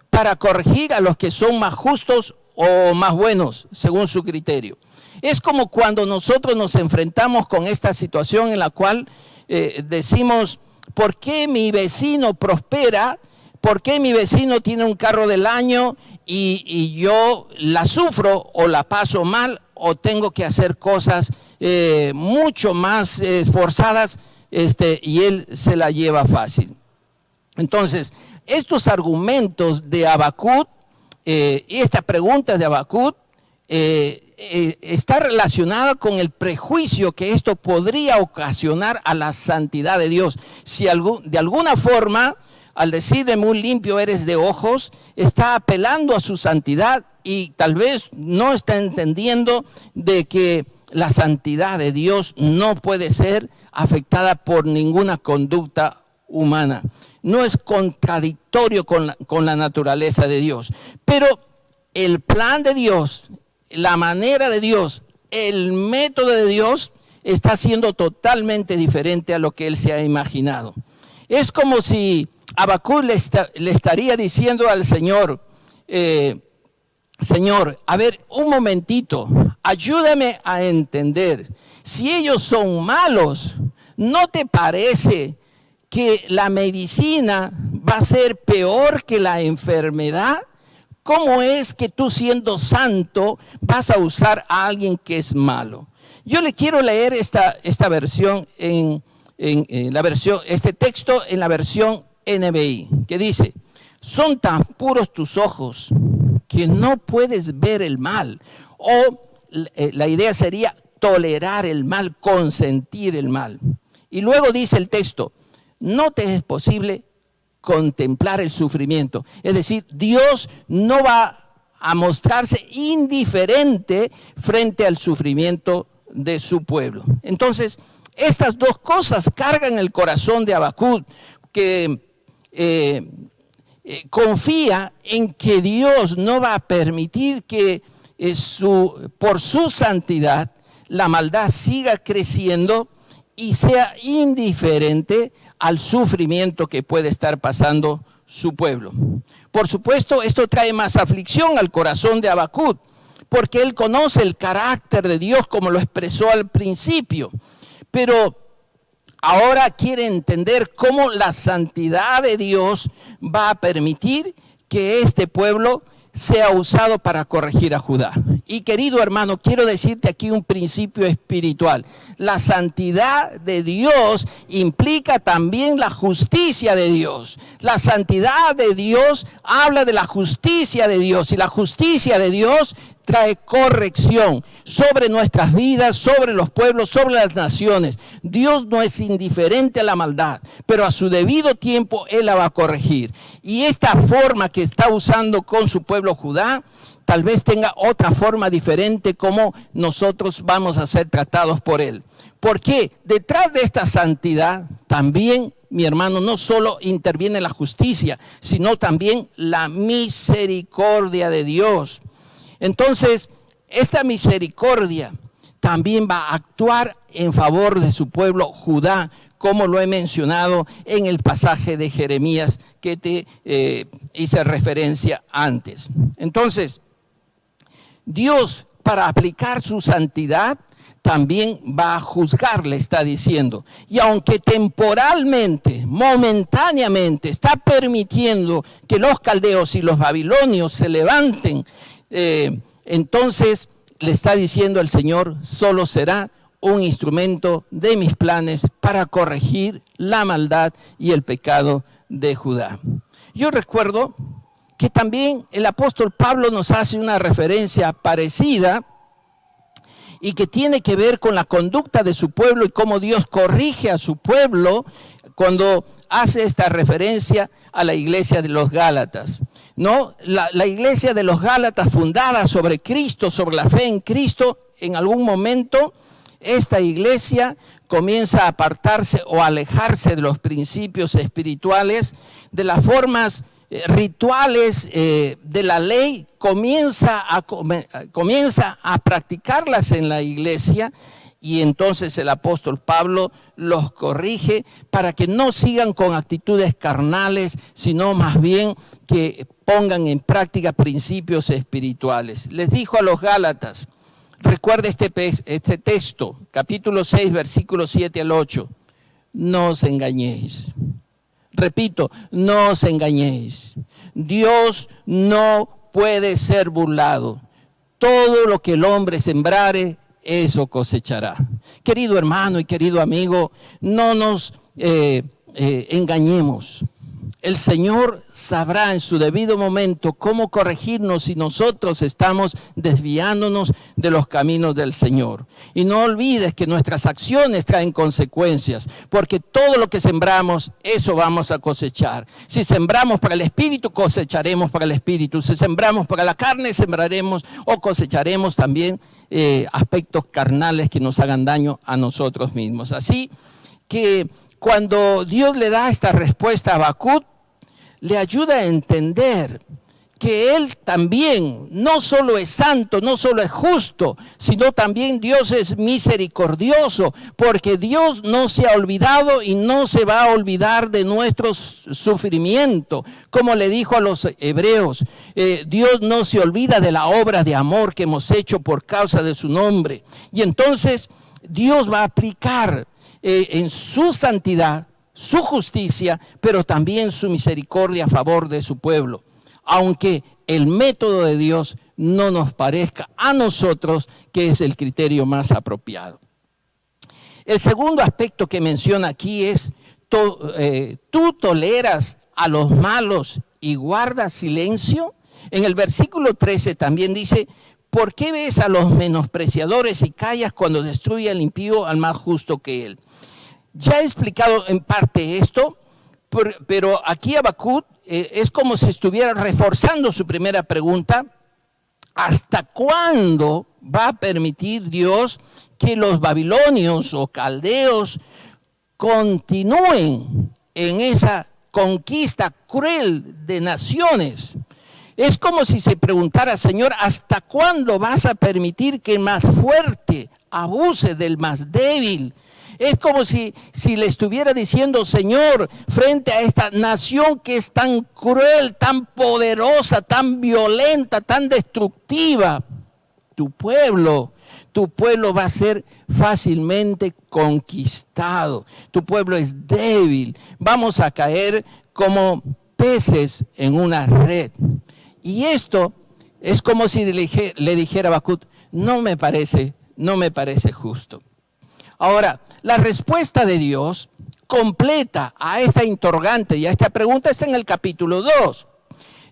para corregir a los que son más justos o más buenos, según su criterio. Es como cuando nosotros nos enfrentamos con esta situación en la cual decimos, ¿por qué mi vecino prospera? ¿Por qué mi vecino tiene un carro del año y yo la sufro o la paso mal o tengo que hacer cosas mucho más esforzadas y él se la lleva fácil? Entonces, estos argumentos de Habacuc y esta pregunta de Habacuc está relacionada con el prejuicio que esto podría ocasionar a la santidad de Dios. Si de alguna forma, al decirle muy limpio eres de ojos, está apelando a su santidad y tal vez no está entendiendo de que la santidad de Dios no puede ser afectada por ninguna conducta humana. No es contradictorio con la naturaleza de Dios. Pero el plan de Dios, la manera de Dios, el método de Dios está siendo totalmente diferente a lo que él se ha imaginado. Es como si Habacuc le estaría diciendo al Señor, Señor, a ver, un momentito, ayúdame a entender. Si ellos son malos, ¿no te parece que la medicina va a ser peor que la enfermedad? ¿Cómo es que tú, siendo santo, vas a usar a alguien que es malo? Yo le quiero leer esta versión este texto en la versión NBI, que dice, son tan puros tus ojos que no puedes ver el mal. O la idea sería tolerar el mal, consentir el mal. Y luego dice el texto, no te es posible contemplar el sufrimiento. Es decir, Dios no va a mostrarse indiferente frente al sufrimiento de su pueblo. Entonces, estas dos cosas cargan el corazón de Habacuc, que confía en que Dios no va a permitir que por su santidad la maldad siga creciendo y sea indiferente al sufrimiento que puede estar pasando su pueblo. Por supuesto, esto trae más aflicción al corazón de Habacuc, porque él conoce el carácter de Dios como lo expresó al principio, pero ahora quiere entender cómo la santidad de Dios va a permitir que este pueblo sea usado para corregir a Judá. Y querido hermano, quiero decirte aquí un principio espiritual. La santidad de Dios implica también la justicia de Dios. La santidad de Dios habla de la justicia de Dios, y la justicia de Dios trae corrección sobre nuestras vidas, sobre los pueblos, sobre las naciones. Dios no es indiferente a la maldad, pero a su debido tiempo Él la va a corregir. Y esta forma que está usando con su pueblo Judá, tal vez tenga otra forma diferente como nosotros vamos a ser tratados por Él. Porque detrás de esta santidad también, mi hermano, no solo interviene la justicia, sino también la misericordia de Dios. Entonces, esta misericordia también va a actuar en favor de su pueblo Judá, como lo he mencionado en el pasaje de Jeremías que te hice referencia antes. Entonces, Dios, para aplicar su santidad, también va a juzgar, le está diciendo. Y aunque temporalmente, momentáneamente, está permitiendo que los caldeos y los babilonios se levanten, entonces le está diciendo el Señor, solo será un instrumento de mis planes para corregir la maldad y el pecado de Judá. Yo recuerdo que también el apóstol Pablo nos hace una referencia parecida y que tiene que ver con la conducta de su pueblo y cómo Dios corrige a su pueblo cuando hace esta referencia a la iglesia de los Gálatas. ¿No? La iglesia de los Gálatas, fundada sobre Cristo, sobre la fe en Cristo, en algún momento esta iglesia comienza a apartarse o alejarse de los principios espirituales, de las formas rituales de la ley, comienza a practicarlas en la iglesia, y entonces el apóstol Pablo los corrige para que no sigan con actitudes carnales, sino más bien que pongan en práctica principios espirituales. Les dijo a los Gálatas, recuerda este texto, capítulo 6, versículos 7 al 8, no os engañéis. Repito, no os engañéis. Dios no puede ser burlado. Todo lo que el hombre sembrare, eso cosechará. Querido hermano y querido amigo, no nos engañemos. El Señor sabrá en su debido momento cómo corregirnos si nosotros estamos desviándonos de los caminos del Señor. Y no olvides que nuestras acciones traen consecuencias, porque todo lo que sembramos, eso vamos a cosechar. Si sembramos para el Espíritu, cosecharemos para el Espíritu. Si sembramos para la carne, sembraremos o cosecharemos también aspectos carnales que nos hagan daño a nosotros mismos. Así que cuando Dios le da esta respuesta a Habacuc, le ayuda a entender que Él también no solo es santo, no solo es justo, sino también Dios es misericordioso, porque Dios no se ha olvidado y no se va a olvidar de nuestro sufrimiento. Como le dijo a los hebreos, Dios no se olvida de la obra de amor que hemos hecho por causa de su nombre. Y entonces Dios va a aplicar en su santidad, su justicia, pero también su misericordia a favor de su pueblo. Aunque el método de Dios no nos parezca a nosotros que es el criterio más apropiado. El segundo aspecto que menciona aquí es, ¿tú toleras a los malos y guardas silencio? En el versículo 13 también dice, ¿por qué ves a los menospreciadores y callas cuando destruye al impío al más justo que él? Ya he explicado en parte esto, pero aquí Habacuc es como si estuviera reforzando su primera pregunta. ¿Hasta cuándo va a permitir Dios que los babilonios o caldeos continúen en esa conquista cruel de naciones? Es como si se preguntara, Señor, ¿hasta cuándo vas a permitir que el más fuerte abuse del más débil? Es como si le estuviera diciendo, Señor, frente a esta nación que es tan cruel, tan poderosa, tan violenta, tan destructiva, tu pueblo va a ser fácilmente conquistado. Tu pueblo es débil. Vamos a caer como peces en una red. Y esto es como si le dijera a Habacuc, no me parece justo. Ahora, la respuesta de Dios completa a esta interrogante y a esta pregunta está en el capítulo 2.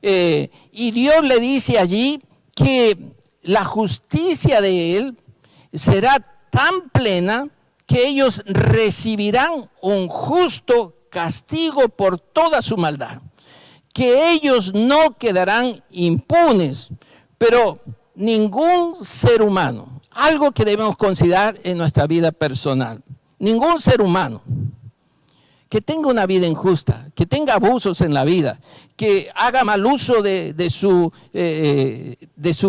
Y Dios le dice allí que la justicia de Él será tan plena que ellos recibirán un justo castigo por toda su maldad. Que ellos no quedarán impunes, pero ningún ser humano, algo que debemos considerar en nuestra vida personal, ningún ser humano que tenga una vida injusta, que tenga abusos en la vida, que haga mal uso de su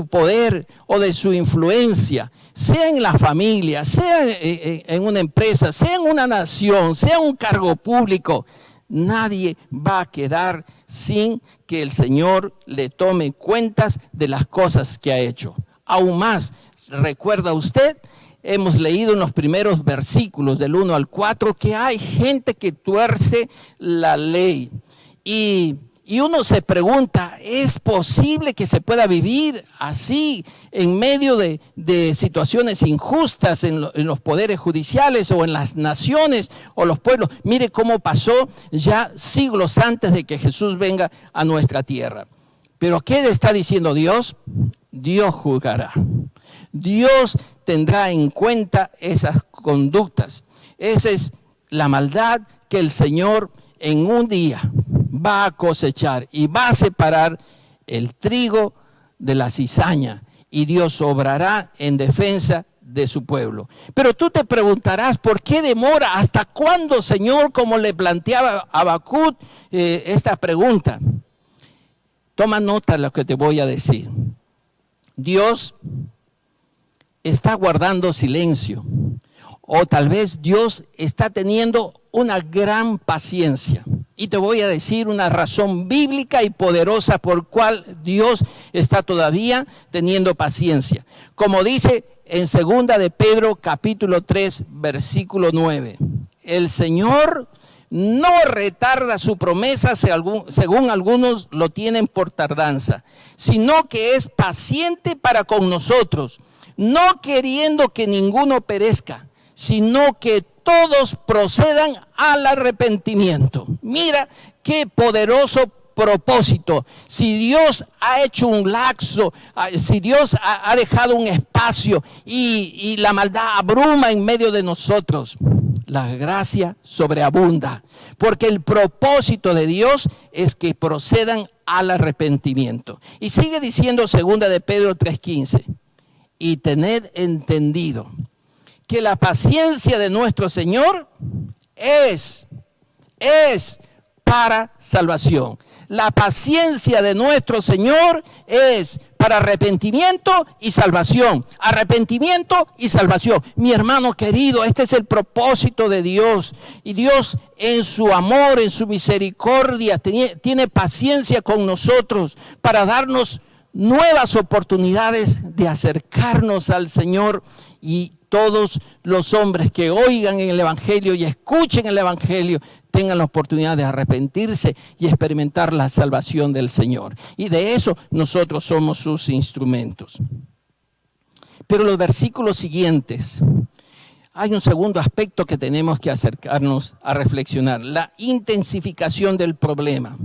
poder o de su influencia, sea en la familia, sea en una empresa, sea en una nación, sea en un cargo público, nadie va a quedar sin que el Señor le tome cuentas de las cosas que ha hecho. Aún más, ¿recuerda usted? Hemos leído en los primeros versículos del 1 al 4 que hay gente que tuerce la ley. Y uno se pregunta, ¿es posible que se pueda vivir así en medio de situaciones injustas en los poderes judiciales o en las naciones o los pueblos? Mire cómo pasó ya siglos antes de que Jesús venga a nuestra tierra. Pero ¿qué le está diciendo Dios? Dios juzgará. Dios tendrá en cuenta esas conductas. Esa es la maldad que el Señor en un día va a cosechar y va a separar el trigo de la cizaña, y Dios obrará en defensa de su pueblo. Pero tú te preguntarás, ¿por qué demora? ¿Hasta cuándo, Señor? Como le planteaba a Habacuc esta pregunta. Toma nota de lo que te voy a decir. Dios está guardando silencio, o tal vez Dios está teniendo una gran paciencia. Y te voy a decir una razón bíblica y poderosa por cual Dios está todavía teniendo paciencia. Como dice en 2 de Pedro capítulo 3 versículo 9, el Señor no retarda su promesa, según algunos lo tienen por tardanza, sino que es paciente para con nosotros, no queriendo que ninguno perezca, sino que todos procedan al arrepentimiento. Mira qué poderoso propósito. Si Dios ha hecho un lapso, si Dios ha dejado un espacio y la maldad abruma en medio de nosotros, la gracia sobreabunda, porque el propósito de Dios es que procedan al arrepentimiento. Y sigue diciendo 2 de Pedro 3:15, y tened entendido que la paciencia de nuestro Señor es para salvación. La paciencia de nuestro Señor es para arrepentimiento y salvación. Arrepentimiento y salvación. Mi hermano querido, este es el propósito de Dios. Y Dios en su amor, en su misericordia, tiene paciencia con nosotros para darnos nuevas oportunidades de acercarnos al Señor. Y todos los hombres que oigan el Evangelio y escuchen el Evangelio tengan la oportunidad de arrepentirse y experimentar la salvación del Señor. Y de eso nosotros somos sus instrumentos. Pero los versículos siguientes, hay un segundo aspecto que tenemos que acercarnos a reflexionar: la intensificación del problema.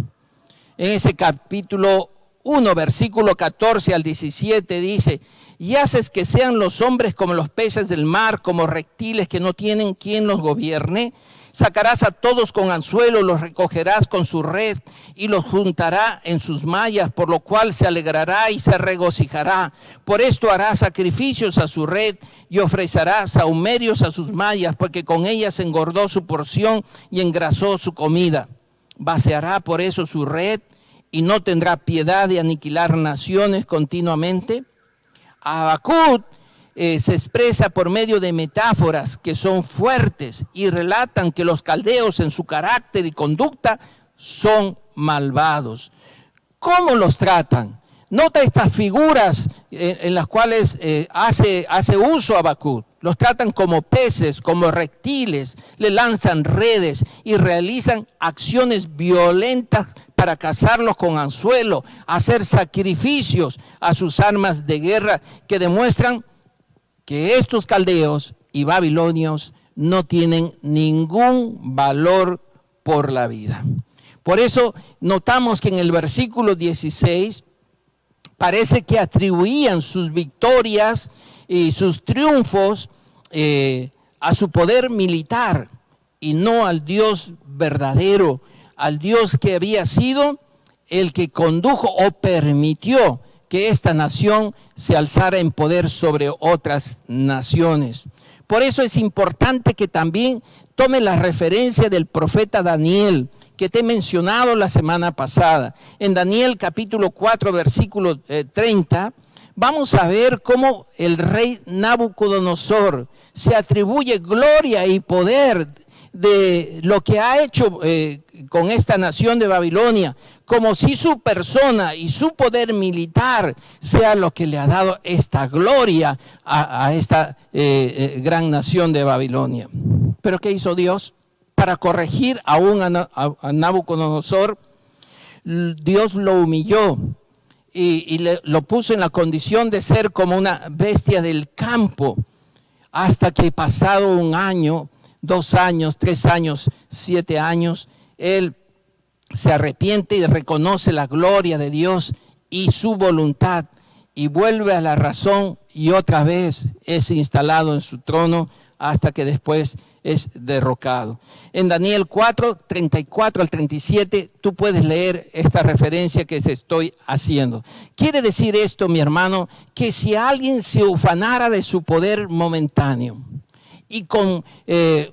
En ese capítulo 1, versículo 14 al 17 dice: y haces que sean los hombres como los peces del mar, como reptiles que no tienen quien los gobierne. Sacarás a todos con anzuelo, los recogerás con su red y los juntará en sus mallas, por lo cual se alegrará y se regocijará. Por esto hará sacrificios a su red y ofrecerá sahumerios a sus mallas, porque con ellas engordó su porción y engrasó su comida. Vaciará por eso su red y no tendrá piedad de aniquilar naciones continuamente. Habacuc se expresa por medio de metáforas que son fuertes y relatan que los caldeos en su carácter y conducta son malvados. ¿Cómo los tratan? Nota estas figuras en las cuales hace uso Habacuc. Los tratan como peces, como reptiles, le lanzan redes y realizan acciones violentas para cazarlos con anzuelo, hacer sacrificios a sus armas de guerra que demuestran que estos caldeos y babilonios no tienen ningún valor por la vida. Por eso notamos que en el versículo 16 parece que atribuían sus victorias y sus triunfos a su poder militar y no al Dios verdadero, al Dios que había sido el que condujo o permitió que esta nación se alzara en poder sobre otras naciones. Por eso es importante que también tome la referencia del profeta Daniel, que te he mencionado la semana pasada. En Daniel capítulo 4, versículo 30, vamos a ver cómo el rey Nabucodonosor se atribuye gloria y poder de lo que ha hecho con esta nación de Babilonia, como si su persona y su poder militar sea lo que le ha dado esta gloria a esta gran nación de Babilonia. ¿Pero qué hizo Dios? Para corregir aún a Nabucodonosor, Dios lo humilló y lo puso en la condición de ser como una bestia del campo, hasta que pasado un año, 2 años, 3 años, 7 años, él se arrepiente y reconoce la gloria de Dios y su voluntad, y vuelve a la razón y otra vez es instalado en su trono hasta que después es derrocado. En Daniel 4, 34 al 37, tú puedes leer esta referencia que se estoy haciendo. Quiere decir esto, mi hermano, que si alguien se ufanara de su poder momentáneo y con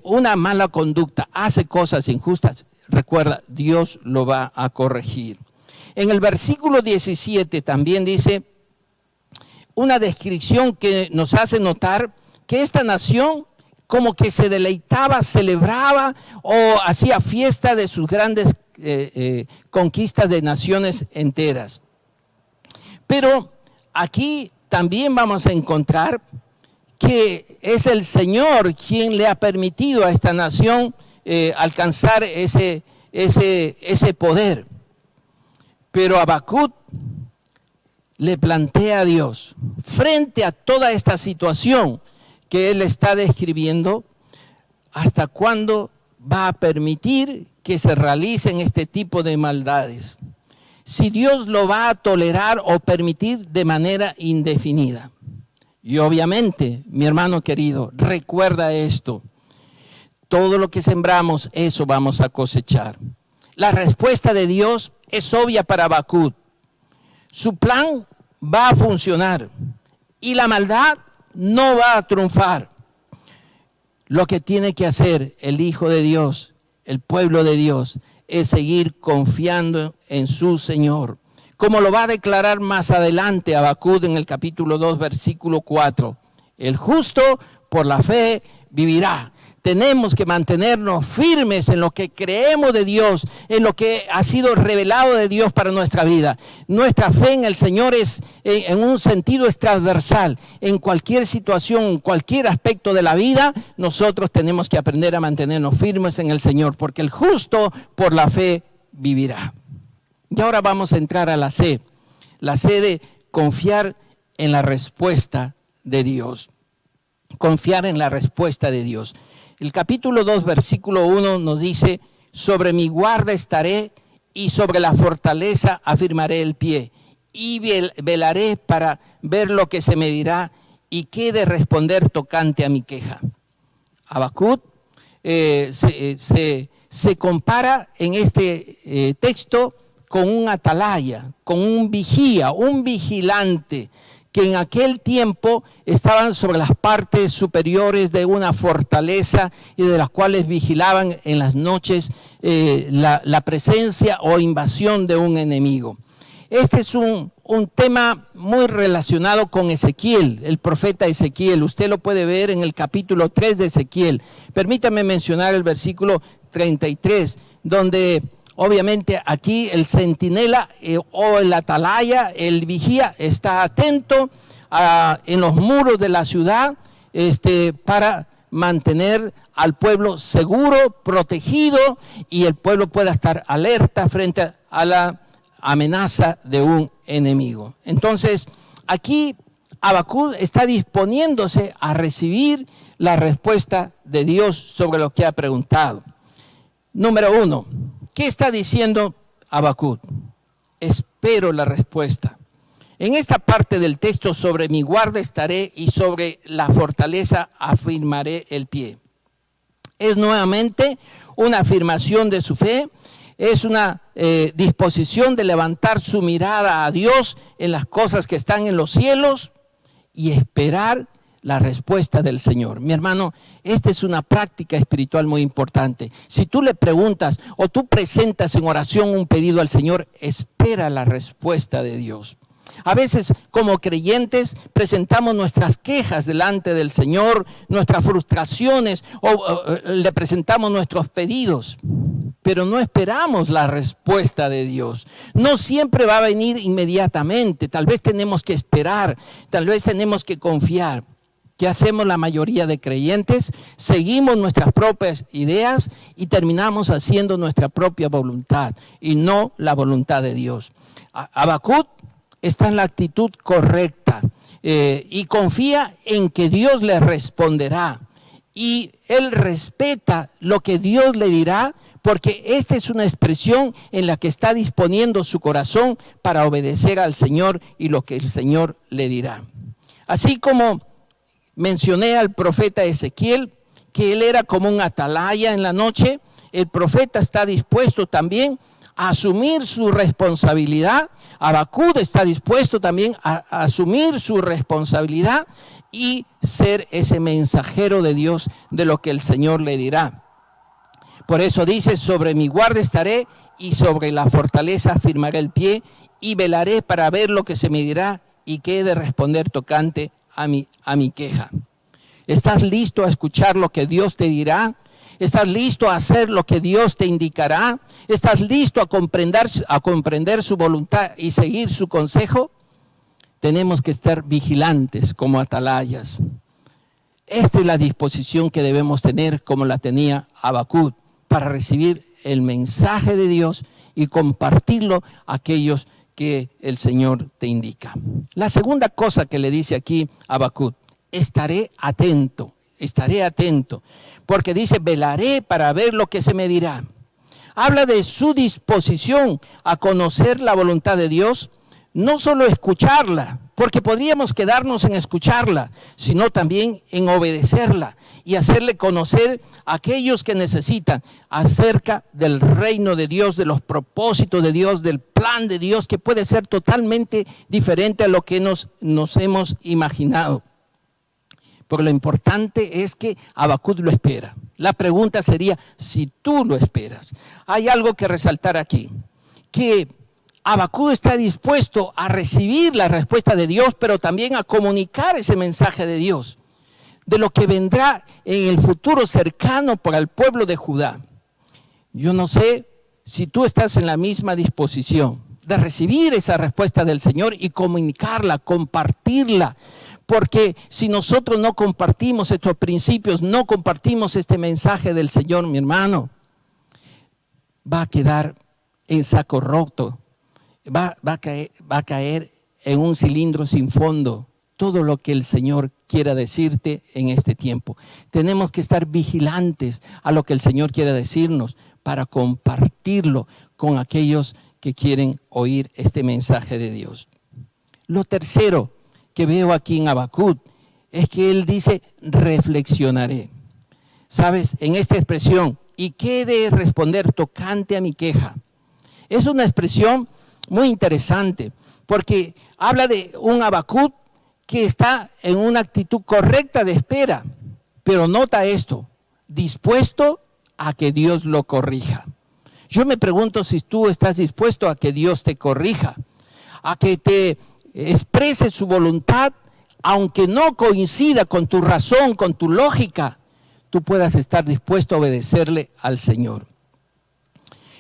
una mala conducta hace cosas injustas, recuerda, Dios lo va a corregir. En el versículo 17 también dice una descripción que nos hace notar que esta nación como que se deleitaba, celebraba o hacía fiesta de sus grandes conquistas de naciones enteras. Pero aquí también vamos a encontrar que es el Señor quien le ha permitido a esta nación alcanzar ese poder. Pero Habacuc le plantea a Dios, frente a toda esta situación que él está describiendo, ¿hasta cuándo va a permitir que se realicen este tipo de maldades? Si Dios lo va a tolerar o permitir de manera indefinida. Y obviamente, mi hermano querido, recuerda esto: todo lo que sembramos, eso vamos a cosechar. La respuesta de Dios es obvia para Habacuc. Su plan va a funcionar y la maldad no va a triunfar. Lo que tiene que hacer el Hijo de Dios, el pueblo de Dios, es seguir confiando en su Señor. Como lo va a declarar más adelante Habacuc en el capítulo 2, versículo 4. El justo por la fe vivirá. Tenemos que mantenernos firmes en lo que creemos de Dios, en lo que ha sido revelado de Dios para nuestra vida. Nuestra fe en el Señor es, en un sentido, es transversal. En cualquier situación, en cualquier aspecto de la vida, nosotros tenemos que aprender a mantenernos firmes en el Señor, porque el justo por la fe vivirá. Y ahora vamos a entrar a la C de confiar en la respuesta de Dios. Confiar en la respuesta de Dios. El capítulo 2, versículo 1 nos dice: sobre mi guarda estaré y sobre la fortaleza afirmaré el pie. Y velaré para ver lo que se me dirá y qué de responder tocante a mi queja. Habacuc se compara en este texto con un atalaya, con un vigía, un vigilante, que en aquel tiempo estaban sobre las partes superiores de una fortaleza y de las cuales vigilaban en las noches la presencia o invasión de un enemigo. Este es un tema muy relacionado con Ezequiel, el profeta Ezequiel. Usted lo puede ver en el capítulo 3 de Ezequiel. Permítame mencionar el versículo 33, donde obviamente aquí el centinela o el atalaya, el vigía, está atento en los muros de la ciudad para mantener al pueblo seguro, protegido, y el pueblo pueda estar alerta frente a la amenaza de un enemigo. Entonces, aquí Habacuc está disponiéndose a recibir la respuesta de Dios sobre lo que ha preguntado. Número 1. ¿Qué está diciendo Habacuc? Espero la respuesta. En esta parte del texto, sobre mi guarda estaré y sobre la fortaleza afirmaré el pie. Es nuevamente una afirmación de su fe, es una disposición de levantar su mirada a Dios en las cosas que están en los cielos y esperar la respuesta del Señor. Mi hermano, esta es una práctica espiritual muy importante. Si tú le preguntas o tú presentas en oración un pedido al Señor, espera la respuesta de Dios. A veces, como creyentes, presentamos nuestras quejas delante del Señor, nuestras frustraciones, o le presentamos nuestros pedidos, pero no esperamos la respuesta de Dios. No siempre va a venir inmediatamente. Tal vez tenemos que esperar, tal vez tenemos que confiar. ¿Qué hacemos la mayoría de creyentes? Seguimos nuestras propias ideas y terminamos haciendo nuestra propia voluntad y no la voluntad de Dios. Habacuc está en la actitud correcta y confía en que Dios le responderá. Y él respeta lo que Dios le dirá porque esta es una expresión en la que está disponiendo su corazón para obedecer al Señor y lo que el Señor le dirá. Así como mencioné al profeta Ezequiel, que él era como un atalaya en la noche, el profeta está dispuesto también a asumir su responsabilidad. Habacuc está dispuesto también a asumir su responsabilidad y ser ese mensajero de Dios de lo que el Señor le dirá. Por eso dice, sobre mi guarda estaré y sobre la fortaleza firmaré el pie y velaré para ver lo que se me dirá y qué he de responder tocante a mi queja. ¿Estás listo a escuchar lo que Dios te dirá? ¿Estás listo a hacer lo que Dios te indicará? ¿Estás listo a comprender su voluntad y seguir su consejo? Tenemos que estar vigilantes como atalayas. Esta es la disposición que debemos tener como la tenía Habacuc para recibir el mensaje de Dios y compartirlo a aquellos que el Señor te indica. La segunda cosa que le dice aquí Habacuc: estaré atento, porque dice, velaré para ver lo que se me dirá. Habla de su disposición a conocer la voluntad de Dios, no solo escucharla, porque podríamos quedarnos en escucharla, sino también en obedecerla y hacerle conocer a aquellos que necesitan acerca del reino de Dios, de los propósitos de Dios, del plan de Dios, que puede ser totalmente diferente a lo que nos hemos imaginado. Porque lo importante es que Habacuc lo espera. La pregunta sería si tú lo esperas. Hay algo que resaltar aquí, que Habacuc está dispuesto a recibir la respuesta de Dios, pero también a comunicar ese mensaje de Dios, de lo que vendrá en el futuro cercano para el pueblo de Judá. Yo no sé si tú estás en la misma disposición de recibir esa respuesta del Señor y comunicarla, compartirla. Porque si nosotros no compartimos estos principios, no compartimos este mensaje del Señor, mi hermano, va a quedar en saco roto, va a caer en un cilindro sin fondo todo lo que el Señor quiera decirte en este tiempo. Tenemos que estar vigilantes a lo que el Señor quiera decirnos para compartirlo con aquellos que quieren oír este mensaje de Dios. Lo tercero que veo aquí en Habacuc es que él dice, reflexionaré. ¿Sabes? En esta expresión, ¿y qué he de responder tocante a mi queja? Es una expresión muy interesante, porque habla de un Habacuc que está en una actitud correcta de espera, pero nota esto, dispuesto a que Dios lo corrija. Yo me pregunto si tú estás dispuesto a que Dios te corrija, a que te exprese su voluntad, aunque no coincida con tu razón, con tu lógica, tú puedas estar dispuesto a obedecerle al Señor.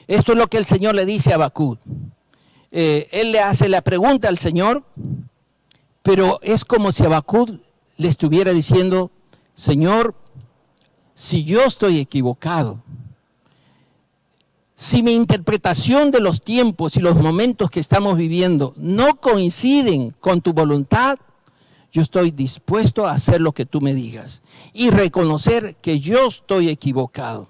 Esto es lo que el Señor le dice a Habacuc. Él le hace la pregunta al Señor, pero es como si Habacuc le estuviera diciendo, Señor, si yo estoy equivocado, si mi interpretación de los tiempos y los momentos que estamos viviendo no coinciden con tu voluntad, yo estoy dispuesto a hacer lo que tú me digas y reconocer que yo estoy equivocado.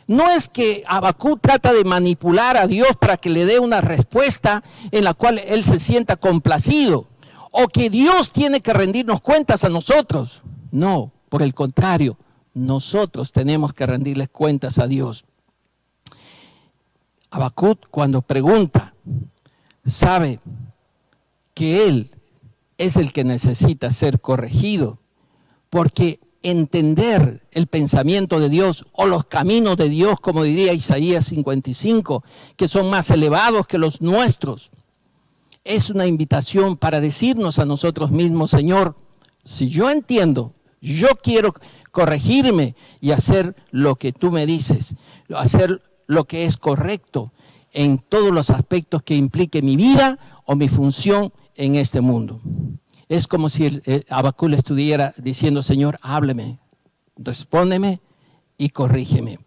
No es que Habacuc trata de manipular a Dios para que le dé una respuesta en la cual él se sienta complacido, o que Dios tiene que rendirnos cuentas a nosotros. No, por el contrario, nosotros tenemos que rendirles cuentas a Dios. Habacuc, cuando pregunta, sabe que él es el que necesita ser corregido, porque entender el pensamiento de Dios o los caminos de Dios, como diría Isaías 55, que son más elevados que los nuestros, es una invitación para decirnos a nosotros mismos, Señor, si yo entiendo, yo quiero corregirme y hacer lo que tú me dices, hacer lo que es correcto en todos los aspectos que implique mi vida o mi función en este mundo. Es como si Habacuc le estuviera diciendo, Señor, hábleme, respóndeme y corrígeme.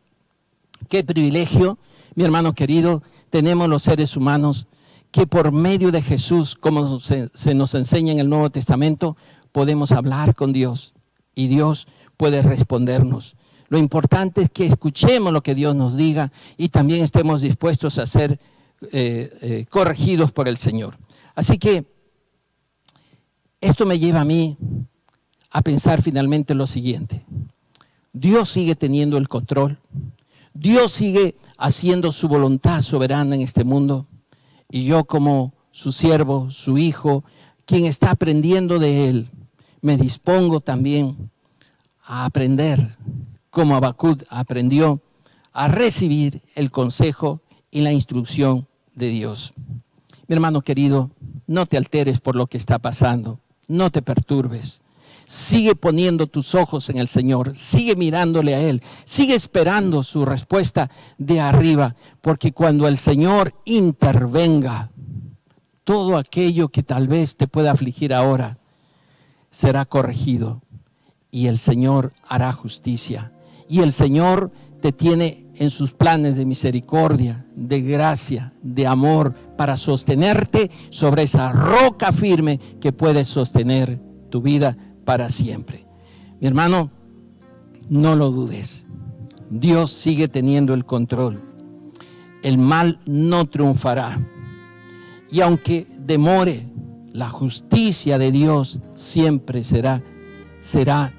Qué privilegio, mi hermano querido, tenemos los seres humanos que por medio de Jesús, como se nos enseña en el Nuevo Testamento, podemos hablar con Dios y Dios puede respondernos. Lo importante es que escuchemos lo que Dios nos diga y también estemos dispuestos a ser corregidos por el Señor. Así que esto me lleva a mí a pensar finalmente lo siguiente. Dios sigue teniendo el control. Dios sigue haciendo su voluntad soberana en este mundo. Y yo, como su siervo, su hijo, quien está aprendiendo de Él, me dispongo también a aprender, como Habacuc aprendió, a recibir el consejo y la instrucción de Dios. Mi hermano querido, no te alteres por lo que está pasando, no te perturbes. Sigue poniendo tus ojos en el Señor, sigue mirándole a Él, sigue esperando su respuesta de arriba, porque cuando el Señor intervenga, todo aquello que tal vez te pueda afligir ahora será corregido y el Señor hará justicia. Y el Señor te tiene en sus planes de misericordia, de gracia, de amor, para sostenerte sobre esa roca firme que puede sostener tu vida para siempre. Mi hermano, no lo dudes. Dios sigue teniendo el control. El mal no triunfará. Y aunque demore, la justicia de Dios siempre será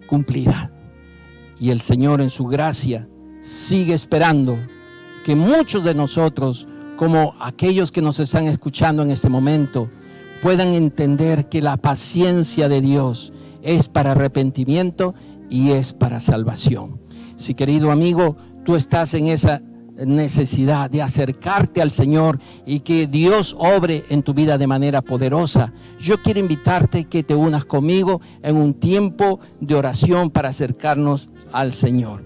cumplida. Y el Señor en su gracia sigue esperando que muchos de nosotros, como aquellos que nos están escuchando en este momento, puedan entender que la paciencia de Dios es para arrepentimiento y es para salvación. Si, querido amigo, tú estás en esa necesidad de acercarte al Señor y que Dios obre en tu vida de manera poderosa, yo quiero invitarte que te unas conmigo en un tiempo de oración para acercarnos al Señor.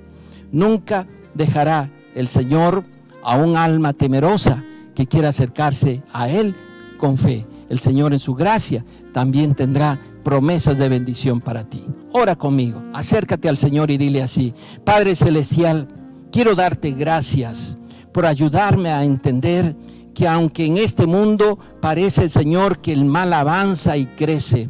Nunca dejará el Señor a un alma temerosa que quiera acercarse a Él con fe. El Señor en su gracia también tendrá promesas de bendición para ti. Ora conmigo, acércate al Señor y dile así: Padre Celestial, quiero darte gracias por ayudarme a entender que aunque en este mundo parece, Señor, que el mal avanza y crece,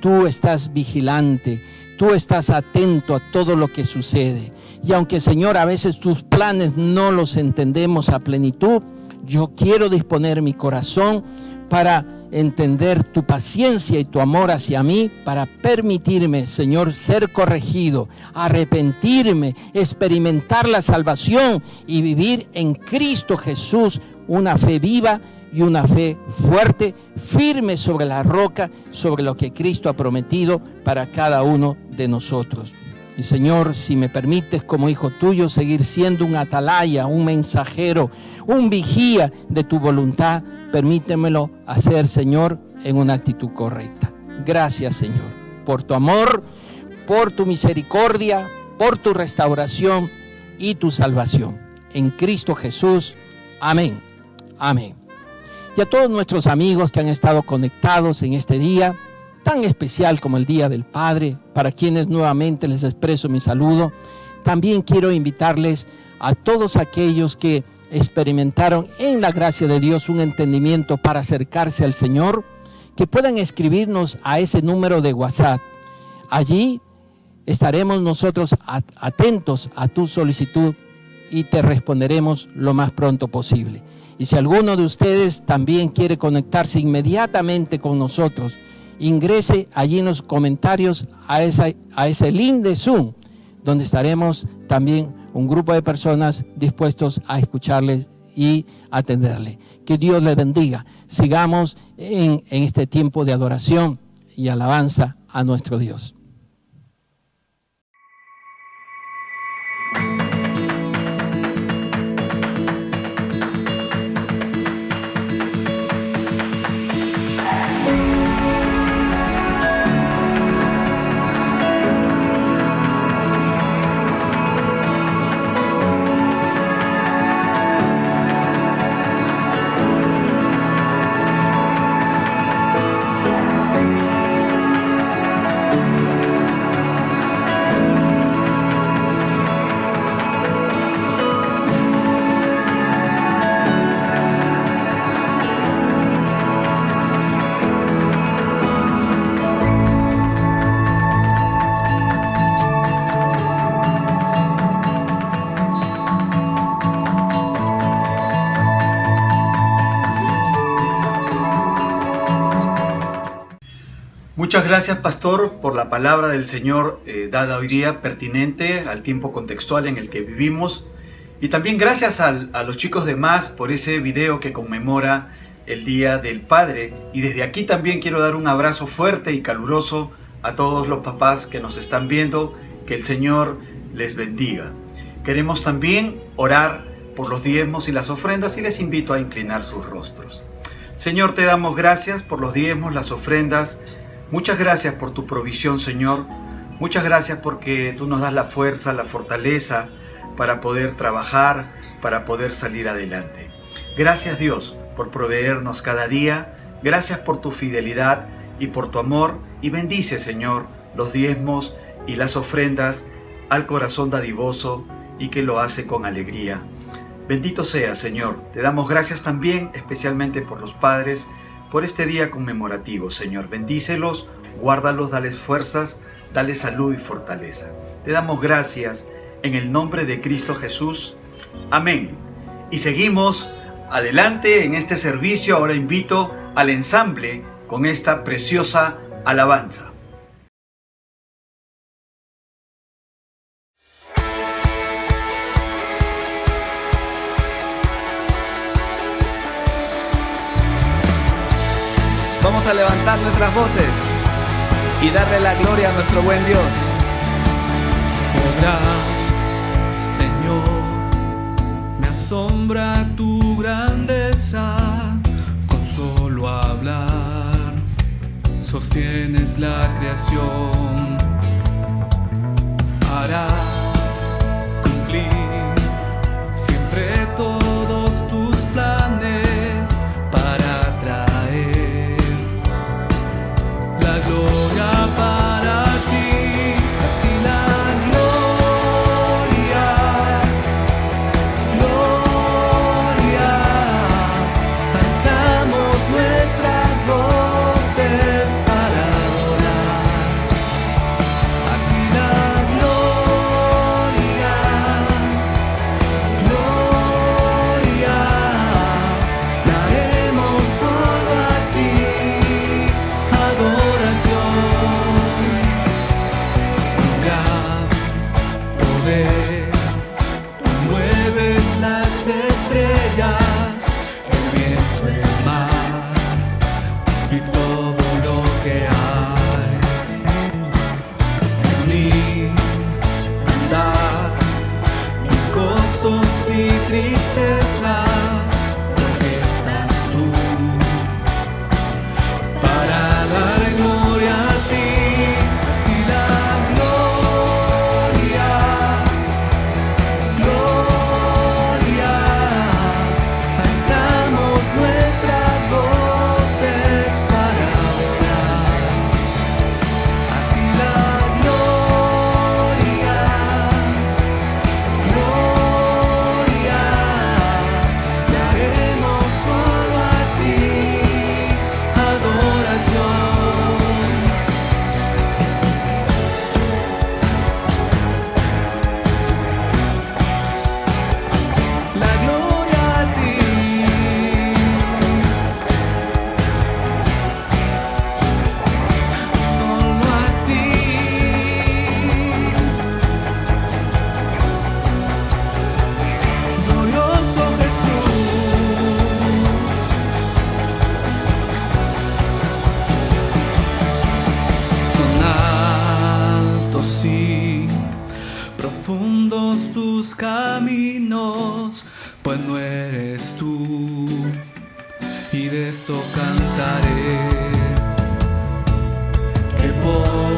tú estás vigilante, tú estás atento a todo lo que sucede. Y aunque, Señor, a veces tus planes no los entendemos a plenitud, yo quiero disponer mi corazón para entender tu paciencia y tu amor hacia mí, para permitirme, Señor, ser corregido, arrepentirme, experimentar la salvación y vivir en Cristo Jesús una fe viva y una fe fuerte, firme sobre la roca, sobre lo que Cristo ha prometido para cada uno de nosotros. Y Señor, si me permites como hijo tuyo seguir siendo un atalaya, un mensajero, un vigía de tu voluntad, permítemelo hacer, Señor, en una actitud correcta. Gracias, Señor, por tu amor, por tu misericordia, por tu restauración y tu salvación. En Cristo Jesús. Amén. Amén. Y a todos nuestros amigos que han estado conectados en este día tan especial como el Día del Padre, para quienes nuevamente les expreso mi saludo, también quiero invitarles a todos aquellos que experimentaron en la gracia de Dios un entendimiento para acercarse al Señor, que puedan escribirnos a ese número de WhatsApp. Allí estaremos nosotros atentos a tu solicitud y te responderemos lo más pronto posible. Y si alguno de ustedes también quiere conectarse inmediatamente con nosotros, ingrese allí en los comentarios a ese link de Zoom, donde estaremos también un grupo de personas dispuestos a escucharles y atenderle. Que Dios les bendiga. Sigamos en este tiempo de adoración y alabanza a nuestro Dios. Muchas gracias, pastor, por la palabra del Señor dada hoy día, pertinente al tiempo contextual en el que vivimos. Y también gracias a los chicos de MAS por ese video que conmemora el Día del Padre. Y desde aquí también quiero dar un abrazo fuerte y caluroso a todos los papás que nos están viendo. Que el Señor les bendiga. Queremos también orar por los diezmos y las ofrendas y les invito a inclinar sus rostros. Señor, te damos gracias por los diezmos, las ofrendas. Muchas gracias por tu provisión, Señor. Muchas gracias porque tú nos das la fuerza, la fortaleza para poder trabajar, para poder salir adelante. Gracias, Dios, por proveernos cada día. Gracias por tu fidelidad y por tu amor. Y bendice, Señor, los diezmos y las ofrendas al corazón dadivoso y que lo hace con alegría. Bendito sea, Señor. Te damos gracias también, especialmente por los padres, por este día conmemorativo, Señor. Bendícelos, guárdalos, dales fuerzas, dales salud y fortaleza. Te damos gracias en el nombre de Cristo Jesús. Amén. Y seguimos adelante en este servicio. Ahora invito al ensamble con esta preciosa alabanza. Vamos a levantar nuestras voces y darle la gloria a nuestro buen Dios. Obra, Señor, me asombra tu grandeza. Con solo hablar, sostienes la creación. Harás cumplir siempre todos tus planes para traer la gloria para ti, la gloria, gloria. Alzamos nuestras voces para adorar a ti, la gloria, gloria. Daremos solo a ti adoración. Gran poder, tú mueves las estrellas, el viento, el mar y todo lo que hay. En mí andar mis gozos y tristezas, porque estás tú para dar gloria a ti, y la gloria, gloria. Alzamos nuestras voces para adorar a ti, la gloria, gloria. Daremos solo a ti adoración. La gloria a ti, solo a ti. Glorioso Jesús, con alto sí, profundos tus caminos, pues no eres tú, y de esto cantaré, que por